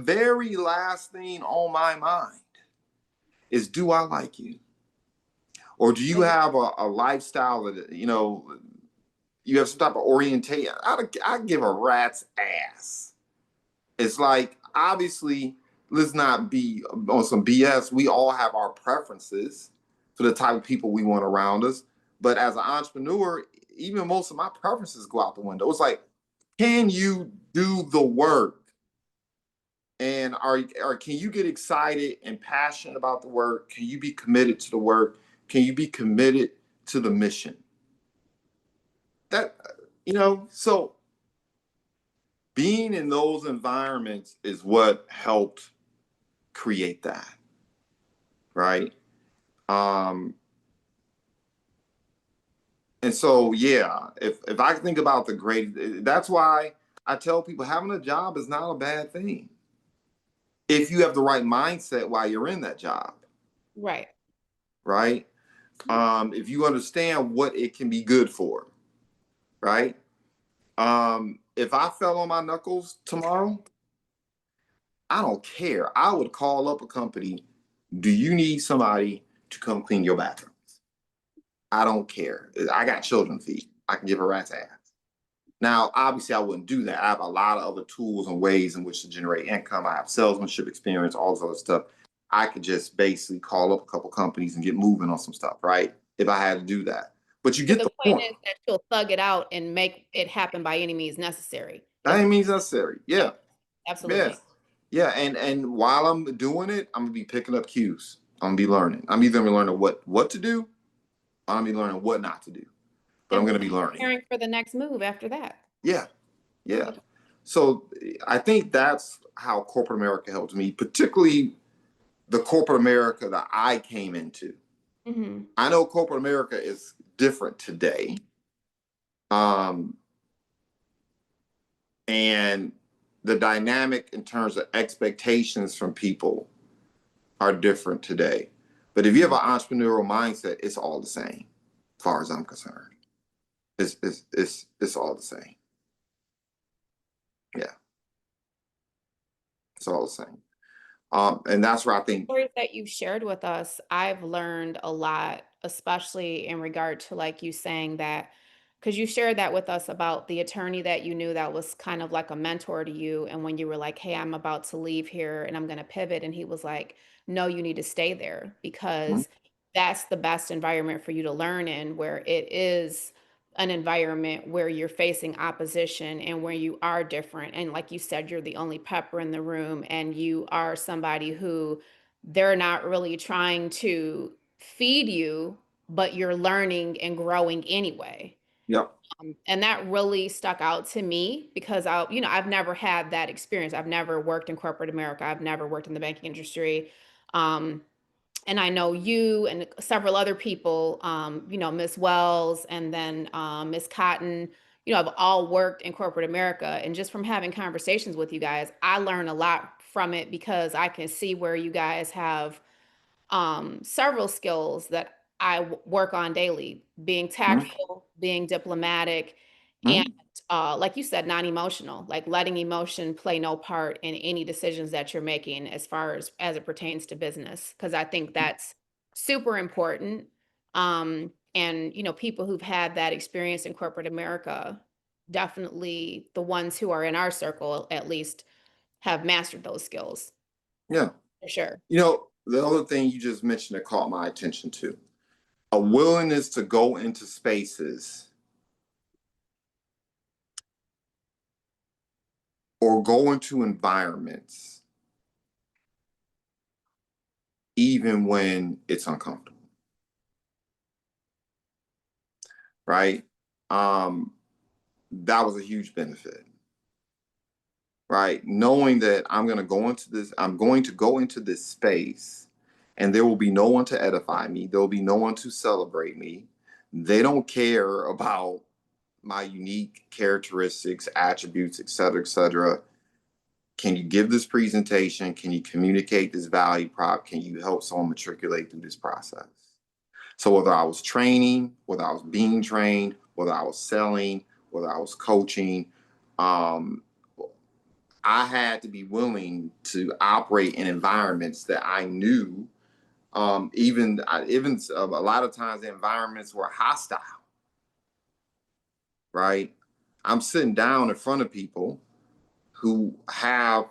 very last thing on my mind is, do I like you? Or do you have a lifestyle that, you have some type of orientation? I give a rat's ass. It's like, obviously, let's not be on some BS. We all have our preferences for the type of people we want around us. But as an entrepreneur, even most of my preferences go out the window. It's like, can you do the work? And can you get excited and passionate about the work? Can you be committed to the work? Can you be committed to the mission? That, so being in those environments is what helped create that, right? Um, and so, yeah, if I think about the great, that's why I tell people having a job is not a bad thing if you have the right mindset while you're in that job, Right. right? If you understand what it can be good for, right? If I fell on my knuckles tomorrow, I don't care. I would call up a company. Do you need somebody to come clean your bathroom? I don't care. I got children to feed. I can give a rat's ass. Now, obviously, I wouldn't do that. I have a lot of other tools and ways in which to generate income. I have salesmanship experience, all this other stuff. I could just basically call up a couple companies and get moving on some stuff, right? If I had to do that. But you But get the the point point. is that you'll thug it out and make it happen by any means necessary. That ain't means necessary. Yeah. Yeah. Absolutely. Yeah. And while I'm doing it, I'm gonna be picking up cues. I'm gonna be learning. I'm either gonna be learning what to do, or I'm gonna be learning what not to do. But I'm And gonna be learning. preparing for the next move after that. Yeah. Yeah. So I think that's how corporate America helped me, particularly the corporate America that I came into. Mm-hmm. I know corporate America is different today. Um, and the dynamic in terms of expectations from people are different today. But if you have an entrepreneurial mindset, it's all the same, as far as I'm concerned. It's all the same. Yeah, it's all the same. And that's where I think. Stories that you've shared with us, I've learned a lot, especially in regard to like you saying that, because you shared that with us about the attorney that you knew that was kind of like a mentor to you. And when you were like, hey, I'm about to leave here and I'm going to pivot. And he was like, no, you need to stay there Mhm. because that's the best environment for you to learn in, where it is an environment where you're facing opposition and where you are different. And like you said, you're the only pepper in the room and you are somebody who they're not really trying to feed you, but you're learning and growing anyway. Yep. And that really stuck out to me because I've never had that experience. I've never worked in corporate America. I've never worked in the banking industry. Um, and I know you and several other people, Miss Wells and then Miss Cotton, have all worked in corporate America. And just from having conversations with you guys, I learn a lot from it because I can see where you guys have several skills that work on daily, being Mhm. tactful, being diplomatic, and Mhm. like you said, non-emotional, like letting emotion play no part in any decisions that you're making as far as it pertains to business. Because I think that's super important. And people who've had that experience in corporate America, definitely the ones who are in our circle at least have mastered those skills Yeah. for sure. The other thing you just mentioned that caught my attention too, a willingness to go into spaces or go into environments even when it's uncomfortable, right? Um, that was a huge benefit, right? Knowing that I'm going to go into this space and there will be no one to edify me, there will be no one to celebrate me. They don't care about my unique characteristics, attributes, et cetera, et cetera. Can you give this presentation? Can you communicate this value prop? Can you help someone matriculate through this process? So whether I was training, whether I was being trained, whether I was selling, whether I was coaching, um, I had to be willing to operate in environments that I knew, even a lot of times the environments were hostile, right? I'm sitting down in front of people who have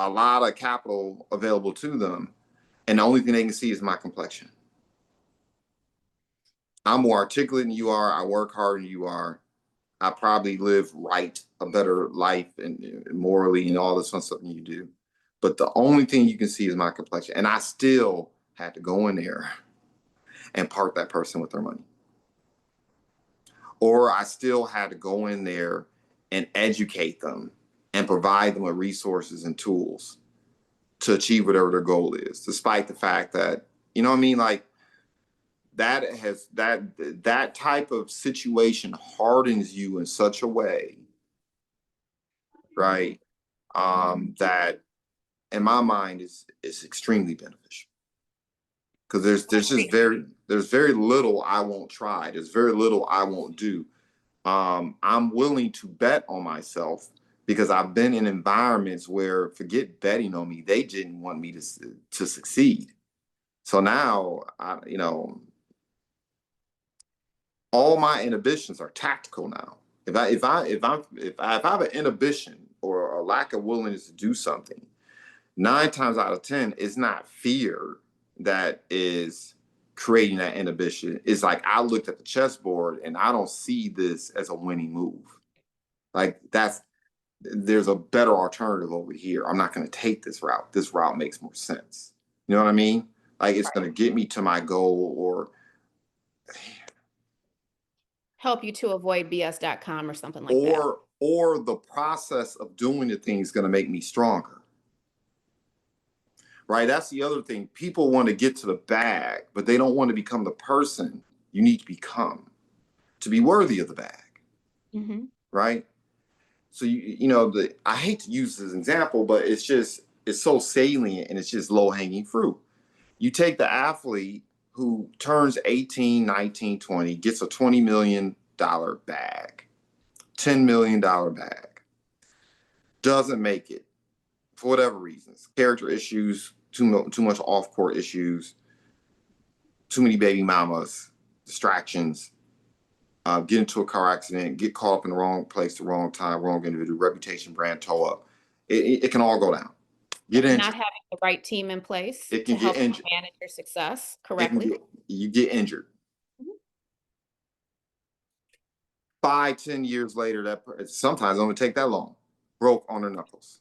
a lot of capital available to them, and the only thing they can see is my complexion. I'm more articulate than you are. I work harder than you are. I probably live right, a better life and morally and all this fun stuff you do. But the only thing you can see is my complexion. And I still had to go in there and park that person with their money. Or I still had to go in there and educate them and provide them with resources and tools to achieve whatever their goal is, despite the fact that, you know what I mean? Like that type of situation hardens you in such a way, right? That in my mind is extremely beneficial. Because there's very little I won't try. There's very little I won't do. I'm willing to bet on myself because I've been in environments where, forget betting on me, they didn't want me to succeed. So now all my inhibitions are tactical now. If I have an inhibition or a lack of willingness to do something, 9 times out of 10, it's not fear that is creating that inhibition. It's like I looked at the chessboard and I don't see this as a winning move. Like there's a better alternative over here. I'm not going to take this route. This route makes more sense. You know what I mean? Like it's going to get me to my goal or Help you to avoid BS.com or something like that. or the process of doing the thing is going to make me stronger. Right? That's the other thing. People want to get to the bag, but they don't want to become the person you need to become to be worthy of the bag. Mm-hmm. Right? So I hate to use this example, but it's so salient and it's just low-hanging fruit. You take the athlete who turns 18, 19, 20, gets a $20 million bag, $10 million bag, doesn't make it for whatever reasons, character issues, too much off-court issues, too many baby mamas, distractions, get into a car accident, get caught up in the wrong place, the wrong time, wrong individual, reputation, brand toe up. It can all go down. Get injured. Not having the right team in place It to can get help you injured. manage your success correctly. You get injured. 5, 10 years later, that sometimes only take that long, broke on their knuckles.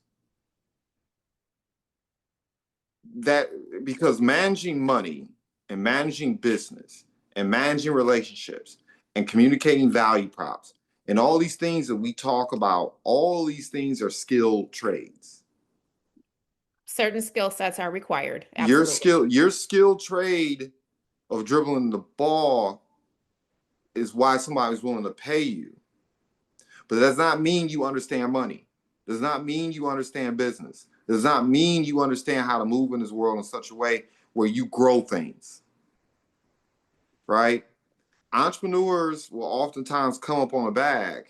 That because managing money and managing business and managing relationships and communicating value props and all these things that we talk about, all these things are skilled trades. Certain skill sets are required. Absolutely. Your skill trade of dribbling the ball is why somebody's willing to pay you. But it does not mean you understand money. It does not mean you understand business. It does not mean you understand how to move in this world in such a way where you grow things. Right? Entrepreneurs will oftentimes come up on a bag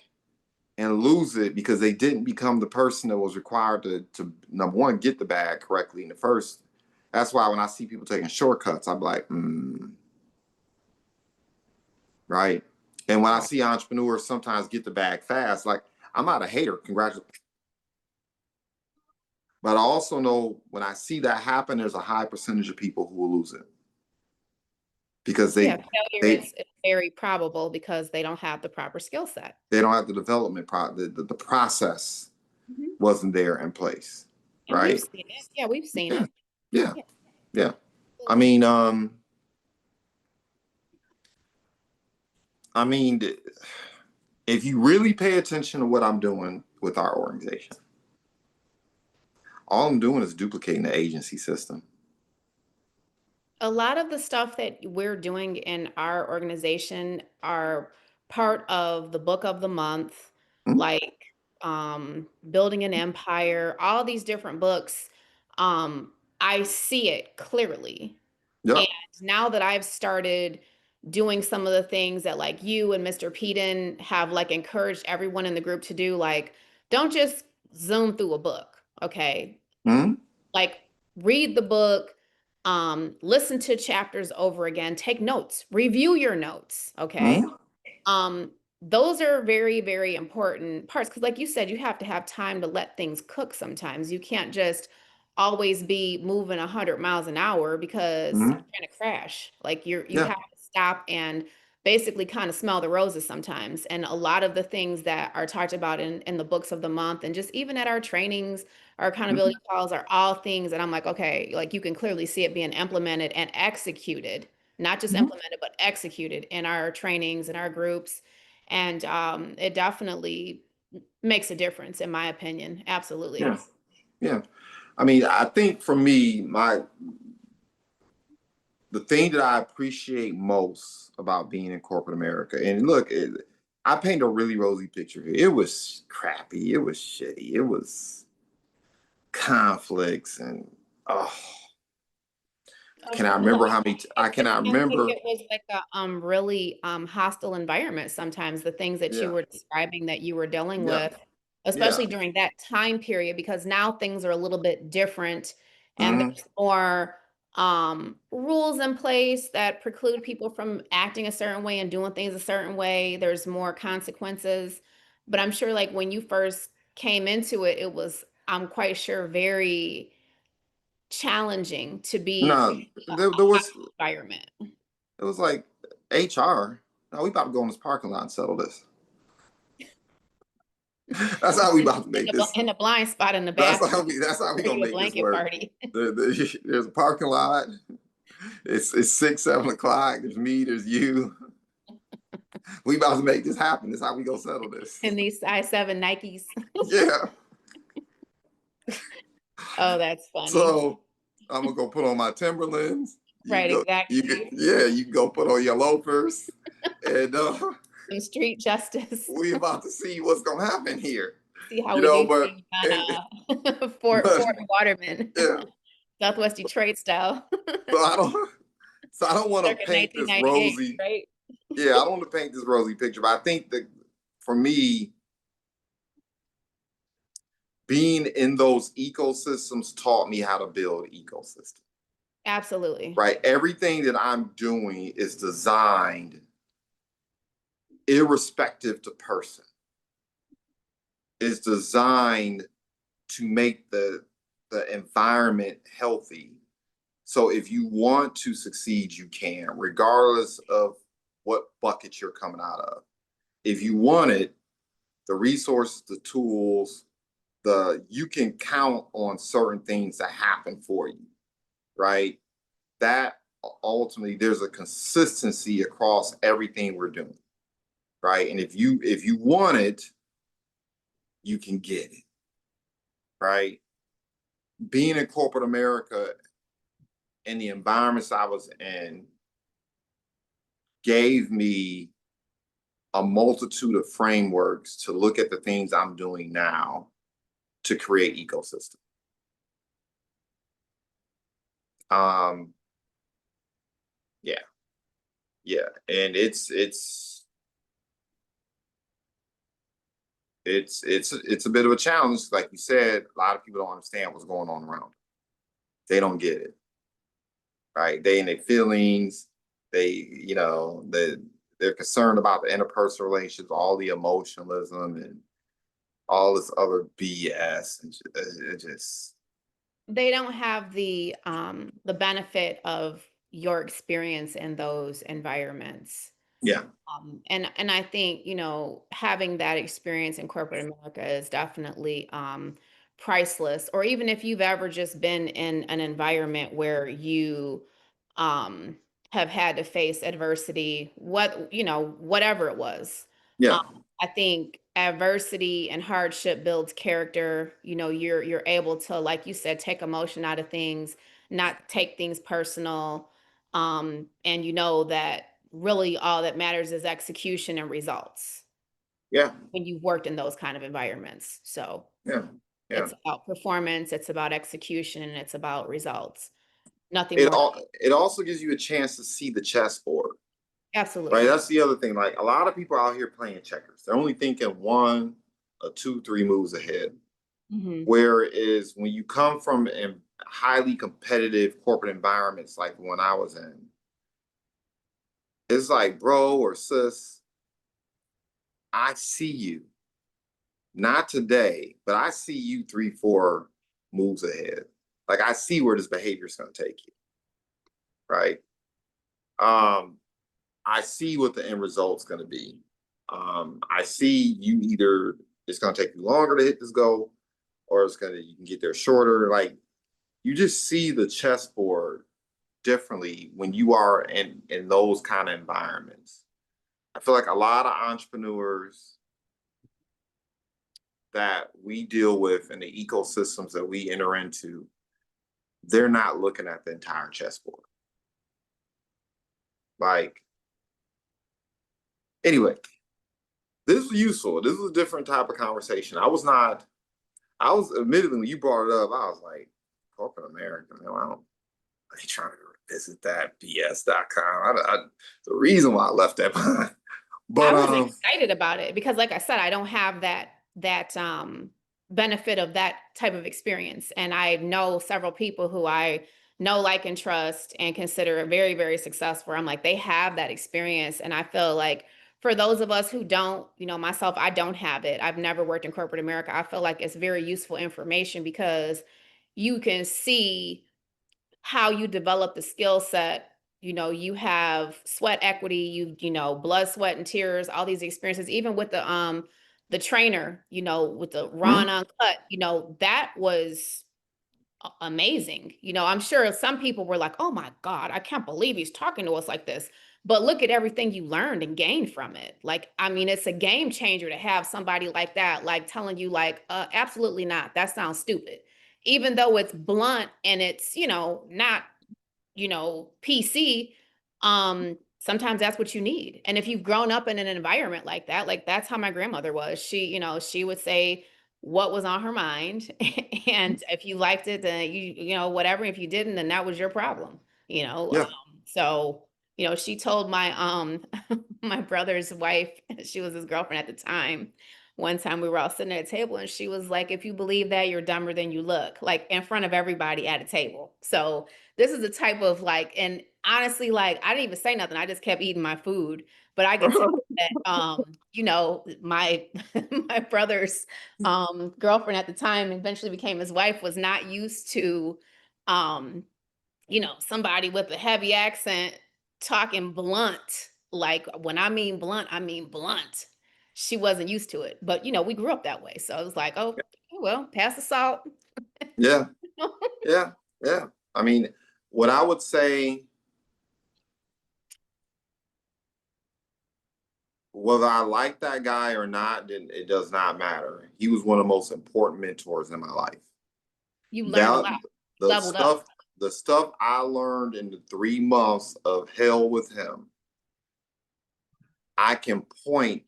and lose it because they didn't become the person that was required to number one, get the bag correctly in the first. That's why when I see people taking shortcuts, I'm like, right? And when I see entrepreneurs sometimes get the bag fast, like I'm not a hater, congratulations. But I also know when I see that happen, there's a high percentage of people who will lose it. Because failure is very probable because they don't have the proper skill set. They don't have the development the process wasn't there in place. And right? We've seen it. Yeah, we've seen it. Yeah. I mean, if you really pay attention to what I'm doing with our organization, all I'm doing is duplicating the agency system. A lot of the stuff that we're doing in our organization are part of the book of the month, like building an empire, all these different books. I see it clearly. Yep. And now that I've started doing some of the things that like you and Mr. Peden have like encouraged everyone in the group to do, like don't just zoom through a book, okay? Like read the book, listen to chapters over again, take notes, review your notes, okay? Those are very, very important parts because like you said, you have to have time to let things cook sometimes. You can't just always be moving 100 miles an hour because you're gonna crash. Like you have to stop and basically kind of smell the roses sometimes. And a lot of the things that are talked about in the books of the month and just even at our trainings, our Mhm. accountability calls are all things that I'm like, okay, like you can clearly see it being implemented and executed, not just Mhm. implemented, but executed in our trainings and our groups. And it definitely makes a difference, in my opinion. Absolutely. Yeah. Yeah. I mean, I think for me, the thing that I appreciate most about being in corporate America, and look, I paint a really rosy picture here. It was crappy. It was shitty. It was conflicts and oh, I Oh, cannot sure. remember how many. I It cannot sounds like remember. it was like a really hostile environment sometimes, the things that you Yeah. were describing that you were dealing Yeah. with, Yeah. especially during that time period, because now things are a little bit different and Hmm. there's more rules in place that preclude people from acting a certain way and doing things a certain way. There's more consequences. But I'm sure like when you first came into it, it was, I'm quite sure, very challenging to be No, a there was. environment. It was like HR. No, we about to go in this parking lot and settle this. That's how we about to make this. In the blind spot in the That's bathroom how we. That's how we for gonna you a make this blanket work. party. There's a parking lot. It's 6, 7 o'clock. There's me. There's you. We about to make this happen. This is how we gonna settle this. In these size 7 Nikes. Yeah. Oh, that's funny. So I'm gonna go put on my Timberlands. You can Right, go. You can. exactly. Yeah. You can go put on your loafers, and Some street justice. we about to see what's gonna happen here. See how You we know, do but things and on but Fort Waterman, yeah. Southwest Detroit style. So I don't. So I don't want to Circa paint this 1998, rosy. right? Yeah, I don't want to paint this rosy picture, but I think that for me, being in those ecosystems taught me how to build ecosystems. Absolutely. Right, everything that I'm doing is designed irrespective to person. Is designed to make the environment healthy. So if you want to succeed, you can, regardless of what bucket you're coming out of. If you want it, the resources, the tools, you can count on certain things to happen for you, right? That ultimately there's a consistency across everything we're doing, right? And if you want it, you can get it, right? Being in corporate America and the environments I was in gave me a multitude of frameworks to look at the things I'm doing now to create ecosystem. Um, yeah, yeah, and it's a bit of a challenge. Like you said, a lot of people don't understand what's going on around them. They don't get it, right? They in their feelings. They're concerned about the interpersonal relationships, all the emotionalism, and all this other BS. And it just They don't have the benefit of your experience in those environments. yeah, And I think, having that experience in corporate America is definitely priceless. Or even if you've ever just been in an environment where you um, have had to face adversity, whatever it was. yeah, I think adversity and hardship builds character. You're able to, like you said, take emotion out of things, not take things personal. And you know that really all that matters is execution and results yeah, when you've worked in those kind of environments. So yeah, yeah. it's about performance, it's about execution, and it's about results. Nothing It more. all it also gives you a chance to see the chessboard, right? Absolutely. That's the other thing. Like a lot of people out here playing checkers, they're only thinking one or two, three moves ahead. Hmm. Whereas when you come from highly competitive corporate environments like the one I was in, it's like, bro or sis, I see you. Not today, but I see you 3, 4 moves ahead. Like I see where this behavior is going to take you, right? Um, I see what the end result's going to be. I see you either it's going to take you longer to hit this goal, or you can get there shorter. Like you just see the chessboard differently when you are in those kind of environments. I feel like a lot of entrepreneurs that we deal with in the ecosystems that we enter into, they're not looking at the entire chessboard. Like, anyway, this was useful. This was a different type of conversation. I was admittedly, when you brought it up, I was like, corporate America, man, I ain't trying to revisit that BS.com. The reason why I left that behind. I But was excited about it because, like I said, I don't have that benefit of that type of experience, and I know several people who I know, like, and trust, and consider very, very successful. I'm like, they have that experience, and I feel like for those of us who don't, myself, I don't have it. I've never worked in corporate America. I feel like it's very useful information because you can see how you develop the skill set. You have sweat equity, blood, sweat, and tears, all these experiences, even with the trainer, with the mhm, Ron Uncut, that was amazing. I'm sure some people were like, oh my God, I can't believe he's talking to us like this. But look at everything you learned and gained from it. Like, I mean, it's a game changer to have somebody like that, like telling you, like, absolutely not. That sounds stupid. Even though it's blunt and it's, not, PC, sometimes that's what you need. And if you've grown up in an environment like that, like that's how my grandmother was. She would say what was on her mind. And if you liked it, then whatever. If you didn't, then that was your problem, you know. yeah, So, she told my my brother's wife, she was his girlfriend at the time. One time we were all sitting at a table and she was like, if you believe that, you're dumber than you look, like in front of everybody at a table. So this is the type of, like, and honestly, like, I didn't even say nothing. I just kept eating my food. But I could tell that, my my brother's girlfriend at the time, eventually became his wife, was not used to, um, somebody with a heavy accent talking blunt. Like, when I mean blunt, I mean blunt. She wasn't used to it. But, we grew up that way. So it was like, oh, well, pass the salt. yeah, yeah, yeah. I mean, what I would say, whether I like that guy or not, then it does not matter. He was one of the most important mentors in my life. You learned a That lot, the leveled up. stuff, the stuff I learned in the 3 months of hell with him, I can point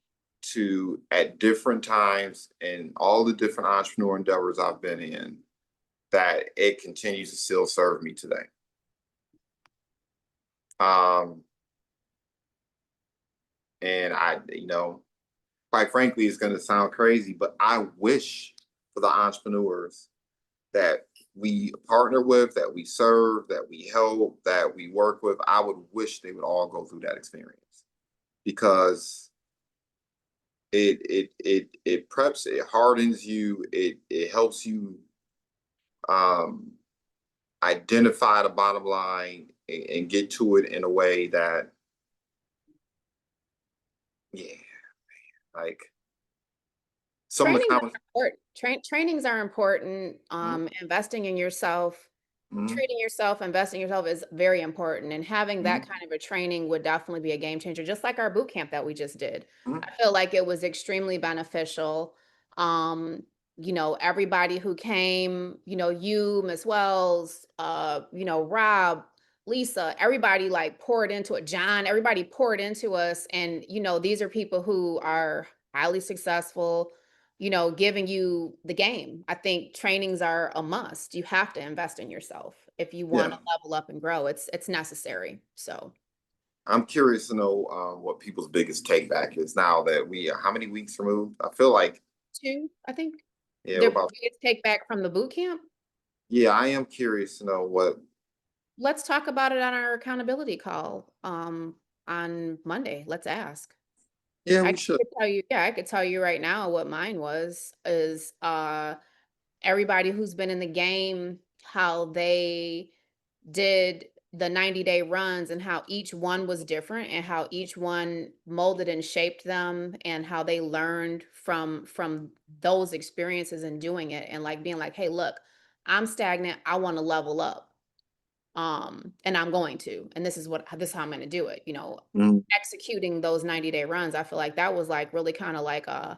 to at different times in all the different entrepreneur endeavors I've been in that it continues to still serve me today. Um, and quite frankly, it's going to sound crazy, but I wish for the entrepreneurs that we partner with, that we serve, that we help, that we work with, I would wish they would all go through that experience because it preps, it hardens you, it helps you um, identify the bottom line and get to it in a way that, yeah, like some of the Trainings comments. are important. Trainings are important. Mhm, Investing in yourself, mhm, treating yourself, investing in yourself is very important. And having mhm, that kind of a training would definitely be a game changer, just like our boot camp that we just did. mhm. I feel like it was extremely beneficial. Um, everybody who came, you, Miss Wells, Rob, Lisa, everybody, like, poured into it. John, everybody poured into us. And, these are people who are highly successful, giving you the game. I think trainings are a must. You have to invest in yourself if you want Yeah, to level up and grow. It's necessary. So I'm curious to know what people's biggest take back is now that we are how many weeks removed? I feel like, two, I think. yeah, we're Their about, biggest take back from the boot camp. yeah, I am curious to know what, Let's talk about it on our accountability call on Monday. Let's ask. yeah, I we should. could tell you, yeah, I could tell you right now what mine was is everybody who's been in the game, how they did the 90-day runs and how each one was different and how each one molded and shaped them and how they learned from those experiences and doing it and like being like, hey, look, I'm stagnant. I want to level up. And I'm going to, and this is how I'm going to do it. Mhm. Executing those 90-day runs, I feel like that was like really kind of like I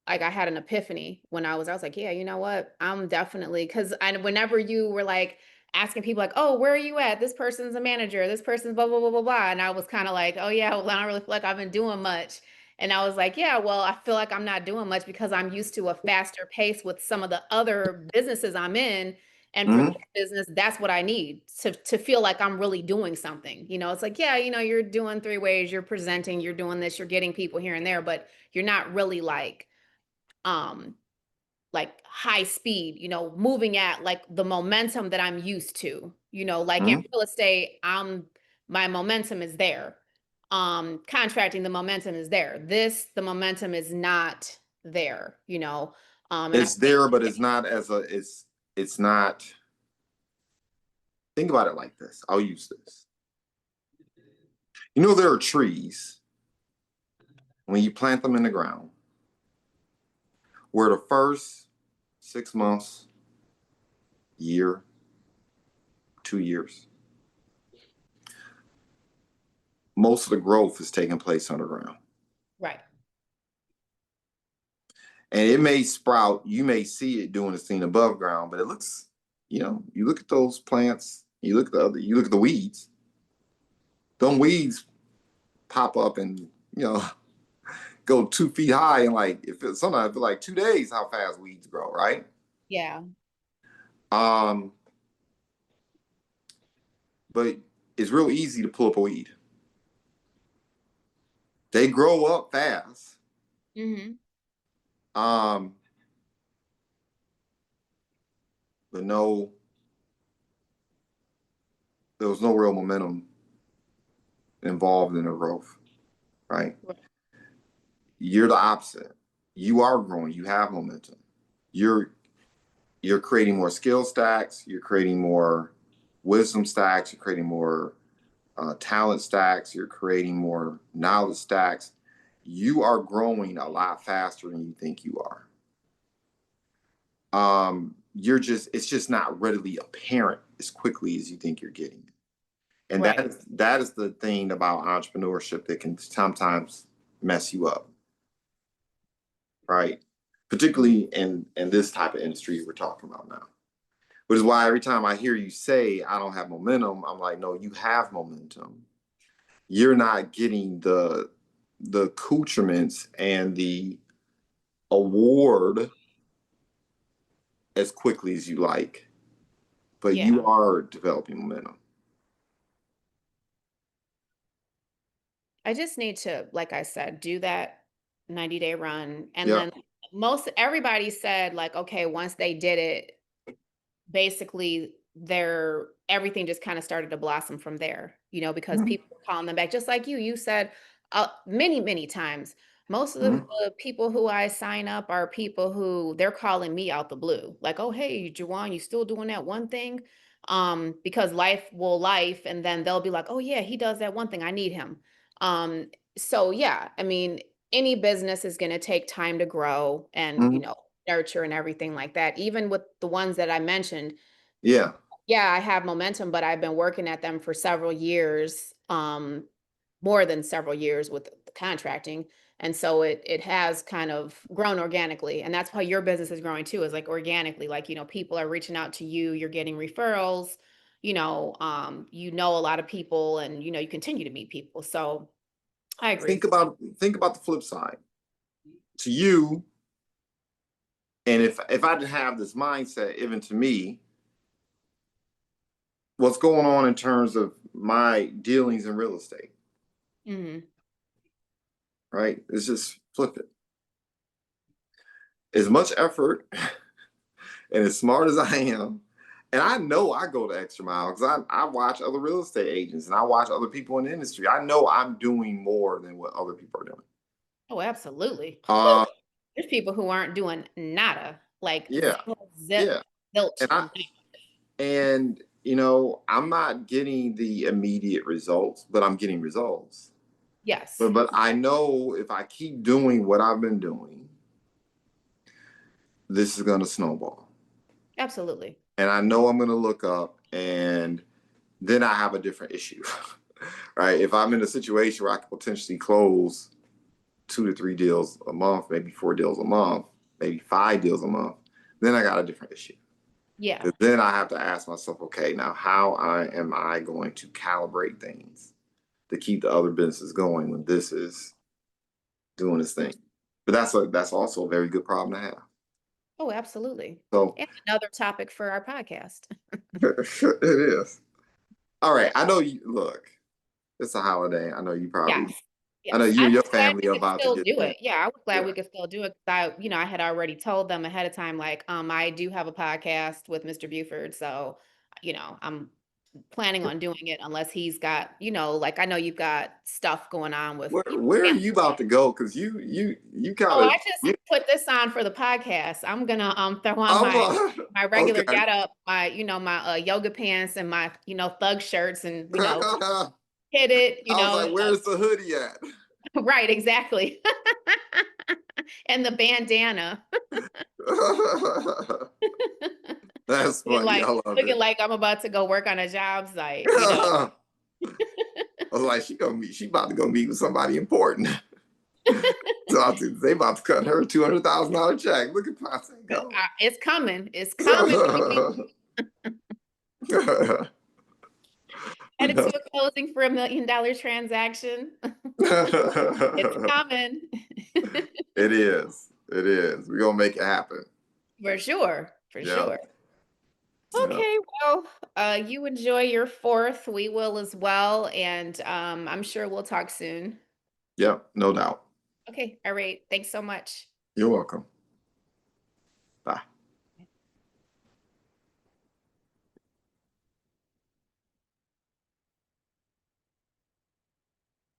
had an epiphany when I was like, yeah, you know what? I'm definitely, because I whenever you were like asking people like, oh, where are you at? This person's a manager, this person's blah blah blah blah blah. And I was kind of like, oh yeah, well, I don't really feel like I've been doing much. And I was like, yeah, well, I feel like I'm not doing much because I'm used to a faster pace with some of the other businesses I'm in. And for Mhm. this business, that's what I need to feel like I'm really doing something. It's like, yeah, you're doing three ways, you're presenting, you're doing this, you're getting people here and there, but you're not really um high speed, moving at like the momentum that I'm used to, like in Mhm. real estate, my momentum is there. Contracting, the momentum is there. The momentum is not there, and I It's there, but it's not it's not. Think about it like this. I'll use this. There are trees when you plant them in the ground, where the first 6 months, year, 2 years, most of the growth is taking place underground. right. And it may sprout, you may see it doing its thing above ground, but it looks, you look at those plants, you look at the weeds, them weeds pop up and, go 2 feet high and like sometimes it feel like 2 days how fast weeds grow, right? Yeah. Um, but it's real easy to pull up a weed. They grow up fast. Hmm. Um, but no, there was no real momentum involved in the growth, right? You're the opposite. You are growing. You have momentum. You're you're creating more skill stacks. You're creating more wisdom stacks. You're creating more talent stacks. You're creating more knowledge stacks. You are growing a lot faster than you think you are. It's just not readily apparent as quickly as you think you're getting. And Right. that is the thing about entrepreneurship that can sometimes mess you up, right? Particularly in this type of industry we're talking about now. Which is why every time I hear you say I don't have momentum, I'm like, no, you have momentum. You're not getting the accoutrements and the award as quickly as you like, but you Yeah. are developing momentum. I just need to, like I said, do that 90-day run. And Yeah. then most everybody said, like, okay, once they did it, basically their everything just kind of started to blossom from there, because Mhm. people were calling them back, just like you said many, many times. Most of Mhm. the people who I sign up are people who they're calling me out the blue, like, oh, hey, JuJuan, you still doing that one thing? Because life will life, and then they'll be like, oh yeah, he does that one thing, I need him. Um, so yeah, I mean, any business is going to take time to grow and, Mhm. nurture and everything like that. Even with the ones that I mentioned, Yeah. yeah, I have momentum, but I've been working at them for several years, more than several years with the contracting. And so it has kind of grown organically. And that's how your business is growing too, is like organically. Like, people are reaching out to you, you're getting referrals, a lot of people and you continue to meet people. So I agree. Think about the flip side. To you, and if I didn't have this mindset, even to me, what's going on in terms of my dealings in real estate, Hmm. right? It's just flip it. As much effort and as smart as I am, and I know I go the extra mile because I watch other real estate agents and I watch other people in the industry. I know I'm doing more than what other people are doing. Oh, absolutely. Uh, There's people who aren't doing nada, like yeah, zip, yeah, zilch. and I and I'm not getting the immediate results, but I'm getting results. Yes, But I know if I keep doing what I've been doing, this is going to snowball. absolutely. And I know I'm going to look up, and then I have a different issue, right? If I'm in a situation where I could potentially close 2 to 3 deals a month, maybe 4 deals a month, maybe 5 deals a month, then I got a different issue. Yeah. Because then I have to ask myself, okay, now how am I going to calibrate things to keep the other businesses going when this is doing its thing? But that's also a very good problem to have. Oh, absolutely. So And another topic for our podcast. it is. All right. I know you look, it's a holiday. Yes. I know Yes. you I and your was glad family we are could about to still get do there. it. Yeah, I was glad Yeah. we could still do it because I had already told them ahead of time, like, I do have a podcast with Mr. Buford. So, I'm planning on doing it unless he's got, like I know you've got stuff going on with, Where are you about to go? Because you kind Oh, of I just put this on for the podcast. I'm gonna throw on my oh, my regular okay. get up, my my yoga pants and my thug shirts and I hit it, was like, where's the hoodie at? right, exactly. And the bandana. That's Looking funny. like I love looking it. like I'm about to go work on a job site, I was like, she about to go meet with somebody important. They about to cut her $200,000 check. Look at Ponce go. It's coming. It's coming, baby. Headed to a closing for $1 million transaction. It's coming. It is. It is. We're gonna make it happen. For sure. For Yeah. sure. Yeah. Okay, well, you enjoy your 4th. We will as well, and I'm sure we'll talk soon. Yeah. No doubt. Okay, all right. Thanks so much. You're welcome. Bye.